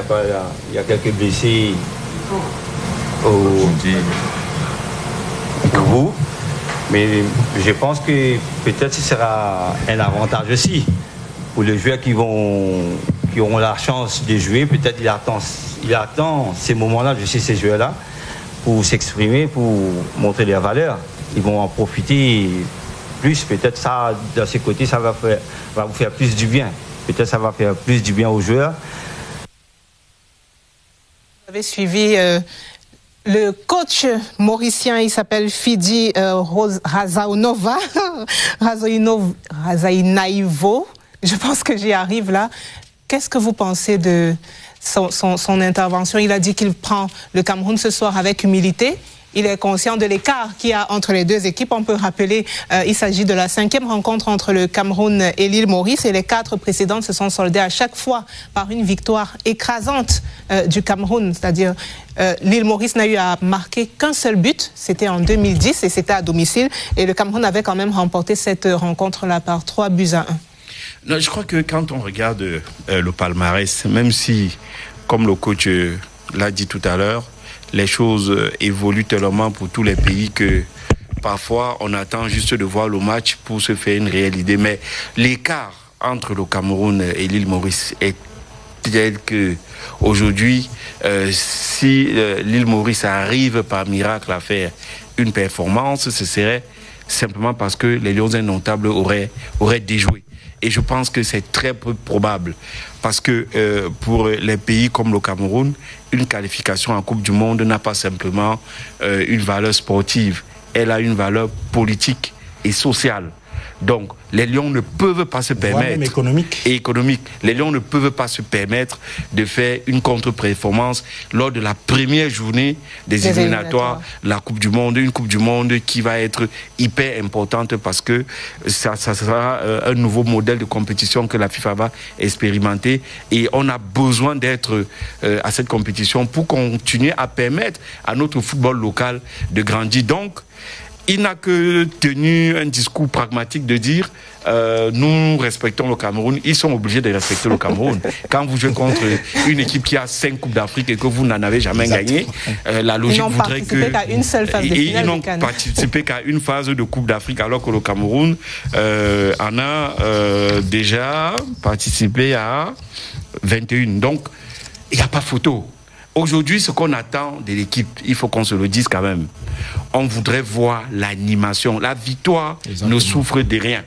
y a quelques blessés au vous, mais je pense que peut-être ce sera un avantage aussi pour les joueurs qui auront la chance de jouer. Peut-être il attend ces moments-là, je sais ces joueurs-là, pour s'exprimer, pour montrer leur valeur. Ils vont en profiter plus. Peut-être ça, de ce côté, ça va vous faire plus du bien. Peut-être ça va faire plus du bien aux joueurs. Vous avez suivi le coach mauricien, il s'appelle Fidi Razaïnaïvo. Je pense que j'y arrive là. Qu'est-ce que vous pensez de son intervention? Il a dit qu'il prend le Cameroun ce soir avec humilité. Il est conscient de l'écart qu'il y a entre les deux équipes. On peut rappeler, il s'agit de la 5e rencontre entre le Cameroun et l'île Maurice. Et les 4 précédentes se sont soldées à chaque fois par une victoire écrasante du Cameroun. C'est-à-dire, l'île Maurice n'a eu à marquer qu'un seul but. C'était en 2010 et c'était à domicile. Et le Cameroun avait quand même remporté cette rencontre-là par 3-1. Non, je crois que quand on regarde le palmarès, même si, comme le coach l'a dit tout à l'heure, les choses évoluent tellement pour tous les pays que parfois on attend juste de voir le match pour se faire une réelle idée. Mais l'écart entre le Cameroun et l'île Maurice est tel que aujourd'hui, si l'île Maurice arrive par miracle à faire une performance, ce serait simplement parce que les Lions indomptables auraient déjoué. Et je pense que c'est très peu probable parce que pour les pays comme le Cameroun, une qualification en Coupe du Monde n'a pas simplement une valeur sportive, elle a une valeur politique et sociale. Donc, les Lions ne peuvent pas se permettre... économique. Les Lions ne peuvent pas se permettre de faire une contre-performance lors de la première journée des éliminatoires, la Coupe du Monde, une Coupe du Monde qui va être hyper importante parce que ça sera un nouveau modèle de compétition que la FIFA va expérimenter et on a besoin d'être à cette compétition pour continuer à permettre à notre football local de grandir. Donc, il n'a que tenu un discours pragmatique de dire nous respectons le Cameroun. Ils sont obligés de respecter le Cameroun. Quand vous jouez contre une équipe qui a 5 Coupes d'Afrique et que vous n'en avez jamais gagné, la logique voudrait que... Ils n'ont participé qu'à une phase de Coupe d'Afrique alors que le Cameroun en a déjà participé à 21. Donc, il n'y a pas photo. Aujourd'hui, ce qu'on attend de l'équipe, il faut qu'on se le dise quand même. On voudrait voir l'animation. La victoire ne souffre de rien.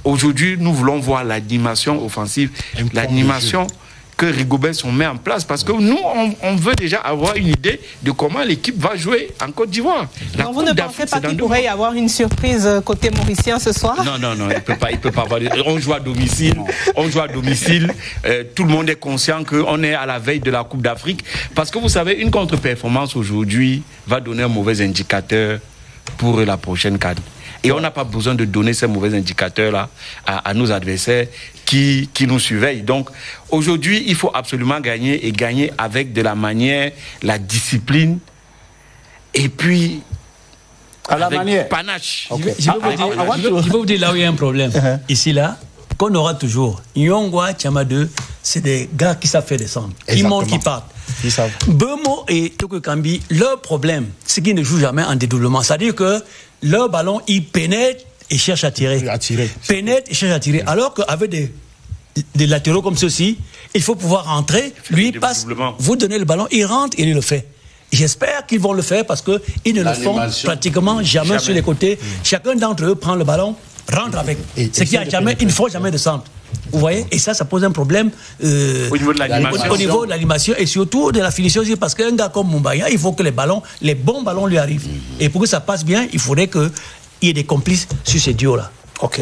Aujourd'hui, nous voulons voir l'animation offensive, l'animation que Rigobert met en place. Parce que nous, on veut déjà avoir une idée de comment l'équipe va jouer en Côte d'Ivoire. Donc vous ne pensez pas qu'il pourrait y avoir une surprise côté mauricien ce soir? Non, il ne peut pas avoir. On joue à domicile. Tout le monde est conscient qu'on est à la veille de la Coupe d'Afrique. Parce que vous savez, une contre-performance aujourd'hui va donner un mauvais indicateur pour la prochaine CAN. Et on n'a pas besoin de donner ces mauvais indicateurs-là à nos adversaires qui nous surveillent. Donc, aujourd'hui, il faut absolument gagner et gagner avec de la manière, la discipline et puis avec panache. Okay. Je vais vous dire là où il y a un problème. Ici, là, qu'on aura toujours. Nyongwa, Tchama 2, c'est des gars qui savent faire descendre. Ils montent, qui partent. Bemo et Toko Kambi, leur problème, c'est qu'ils ne jouent jamais en dédoublement. C'est-à-dire que leur ballon, ils pénètrent et cherchent à tirer. Pénètrent et cherchent à tirer. Alors qu'avec des latéraux comme ceux-ci, il faut pouvoir rentrer. Lui, il passe, vous donnez le ballon, il rentre et il le fait. J'espère qu'ils vont le faire parce qu'ils ne le font pratiquement jamais sur les côtés. Chacun d'entre eux prend le ballon, rentre avec. C'est qu'il il ne faut jamais de centre. Vous voyez? Et ça pose un problème au niveau de l'animation et surtout de la finition. Parce qu'un gars comme Mumbaya, il faut que les bons ballons lui arrivent. Et pour que ça passe bien, il faudrait qu'il y ait des complices sur ces duos-là. Ok.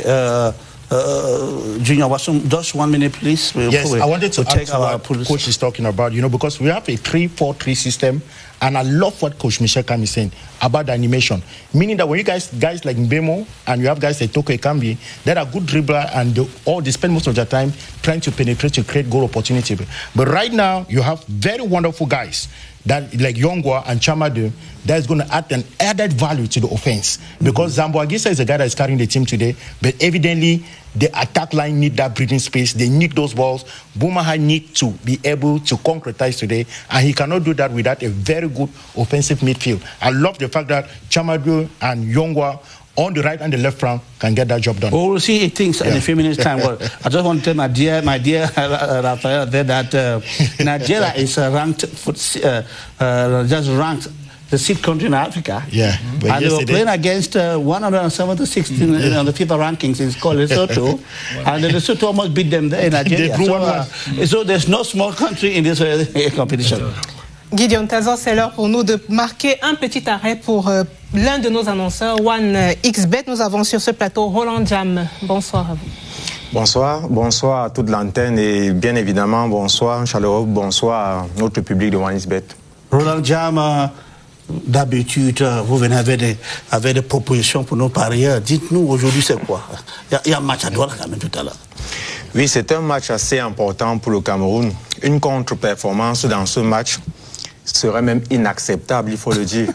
Junior Wassum, just 1 minute, please. Yes, I wanted to take what Coach is talking about, because we have a 3-4-3 system, and I love what Coach Michel Kam is saying about the animation. Meaning that when you guys like Mbemo, and you have guys like Toko Ekambi, that are good dribbler, and they spend most of their time trying to penetrate to create goal opportunity. But right now, you have very wonderful guys, that like Yongwa and Chamadu, that is going to add an added value to the offense. Because Zambo Agisa is the guy that is carrying the team today, but evidently the attack line need that breathing space. They need those balls. Boumaha need to be able to concretize today, and he cannot do that without a very good offensive midfield. I love the fact that Chamadu and Yongwa on the right and the left front can get that job done. Well, we'll see things in a few minutes' time. Well, I just want to tell my dear Rafael there that Nigeria is ranked, just ranked the 6th country in Africa. Yeah. And they were playing against 176 on the FIFA rankings. It's called Lesotho. And Lesotho almost beat them there in Nigeria. So there's no small country in this competition. Gideon Tazor, c'est l'heure pour nous de marquer un petit arrêt pour l'un de nos annonceurs, OneXBet. Nous avons sur ce plateau Roland Jam. Bonsoir à vous. Bonsoir à toute l'antenne et bien évidemment bonsoir chaleureux, bonsoir à notre public de OneXBet. Roland Jam, d'habitude, vous venez avec des propositions pour nos parieurs. Dites-nous aujourd'hui c'est quoi? Il y a un match à Douala quand même tout à l'heure. Oui, c'est un match assez important pour le Cameroun. Une contre-performance dans ce match serait même inacceptable, il faut le dire.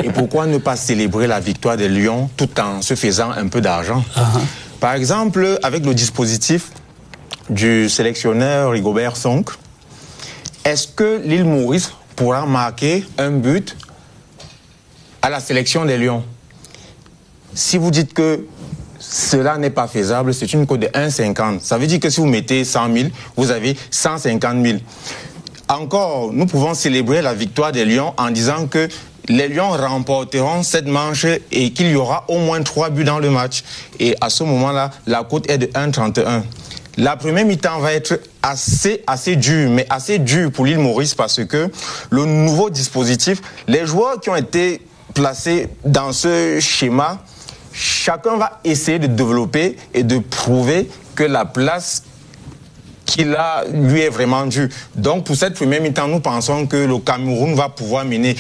Et pourquoi ne pas célébrer la victoire des Lions tout en se faisant un peu d'argent? Par exemple, avec le dispositif du sélectionneur Rigobert Song, est-ce que l'île Maurice pourra marquer un but à la sélection des Lions? Si vous dites que cela n'est pas faisable, c'est une cote de 1,50. Ça veut dire que si vous mettez 100 000, vous avez 150 000. Encore, nous pouvons célébrer la victoire des Lions en disant que les Lions remporteront cette manche et qu'il y aura au moins 3 buts dans le match. Et à ce moment-là, la cote est de 1,31. La première mi-temps va être assez dur, mais assez dur pour l'île Maurice parce que le nouveau dispositif, les joueurs qui ont été placés dans ce schéma, chacun va essayer de développer et de prouver que la place qu'il a lui est vraiment due. Donc pour cette première mi-temps, nous pensons que le Cameroun va pouvoir mener.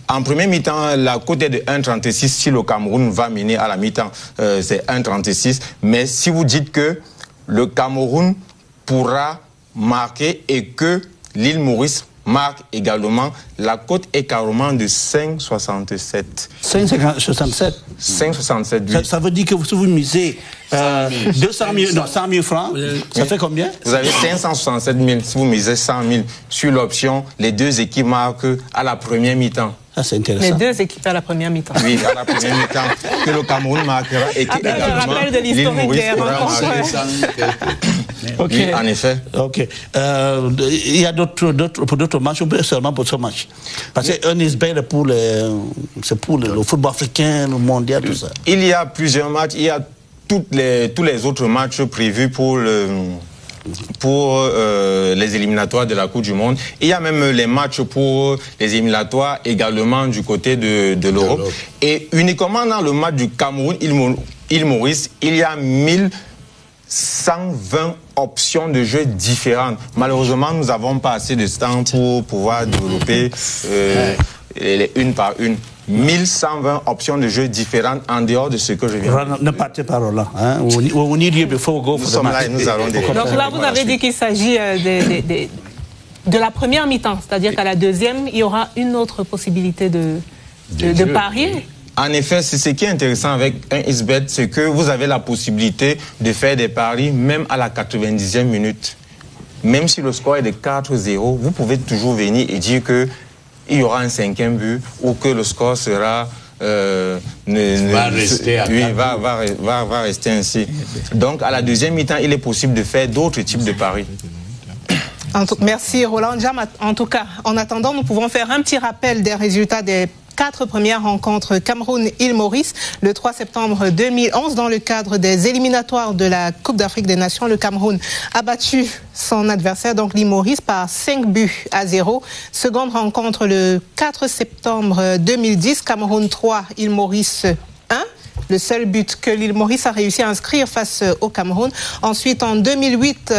En première mi-temps, la cote est de 1,36. Si le Cameroun va mener à la mi-temps, c'est 1,36. Mais si vous dites que le Cameroun pourra marquer et que l'île Maurice marque également, la cote est carrément de 5,67. 5,67 5,67, oui. Ça veut dire que si vous misez 200 000, non, 100 000 francs, ça fait combien? Vous avez 567 000 si vous misez 100 000 sur l'option, les deux équipes marquent à la première mi-temps. Ça, c'est intéressant. Les deux équipes à la première mi-temps. Oui, à la première mi-temps, que le Cameroun marquera et que également l'île Maurice pourra marquer. Ok. Oui, en effet. Ok. Il y a d'autres matchs, ou seulement pour ce match? Parce qu'un isbet c'est pour le football africain, le mondial, tout ça. Il y a plusieurs matchs, il y a tous les autres matchs prévus pour les éliminatoires de la Coupe du Monde. Il y a même les matchs pour les éliminatoires également du côté de l'Europe. Et uniquement dans le match du Cameroun-Île Maurice, il y a 1120 options de jeu différentes. Malheureusement, nous n'avons pas assez de temps pour pouvoir développer les une par une. 1120 options de jeu différentes en dehors de ce que je viens de dire. Ne partez pas, Roland. We need you before we go for the match. Nous sommes là et nous allons Donc là, vous avez dit qu'il s'agit de la première mi-temps, c'est-à-dire qu'à la deuxième, il y aura une autre possibilité de parier. En effet, c'est ce qui est intéressant avec un isbet, c'est que vous avez la possibilité de faire des paris même à la 90e minute. Même si le score est de 4-0, vous pouvez toujours venir et dire que il y aura un 5e but ou que le score sera va rester ainsi. Donc à la deuxième mi-temps, il est possible de faire d'autres types de paris. Merci Roland Jam. En tout cas, en attendant, nous pouvons faire un petit rappel des résultats des 4 premières rencontres Cameroun-Île Maurice le 3 septembre 2011 dans le cadre des éliminatoires de la Coupe d'Afrique des Nations. Le Cameroun a battu son adversaire, donc l'Île Maurice, par 5-0. Seconde rencontre le 4 septembre 2010, Cameroun 3, Île Maurice 1. Le seul but que l'Île Maurice a réussi à inscrire face au Cameroun. Ensuite, en 2008,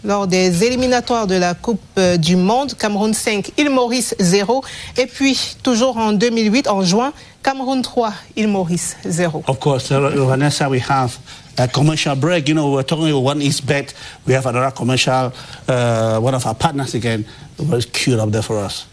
lors des éliminatoires de la Coupe du Monde, Cameroun 5, Île Maurice 0. Et puis, toujours en 2008, en juin, Cameroun 3, Île Maurice 0. Of course, Vanessa, we have a commercial break. You know, we're talking about one isbet. We have another commercial, one of our partners again, was queued up there for us.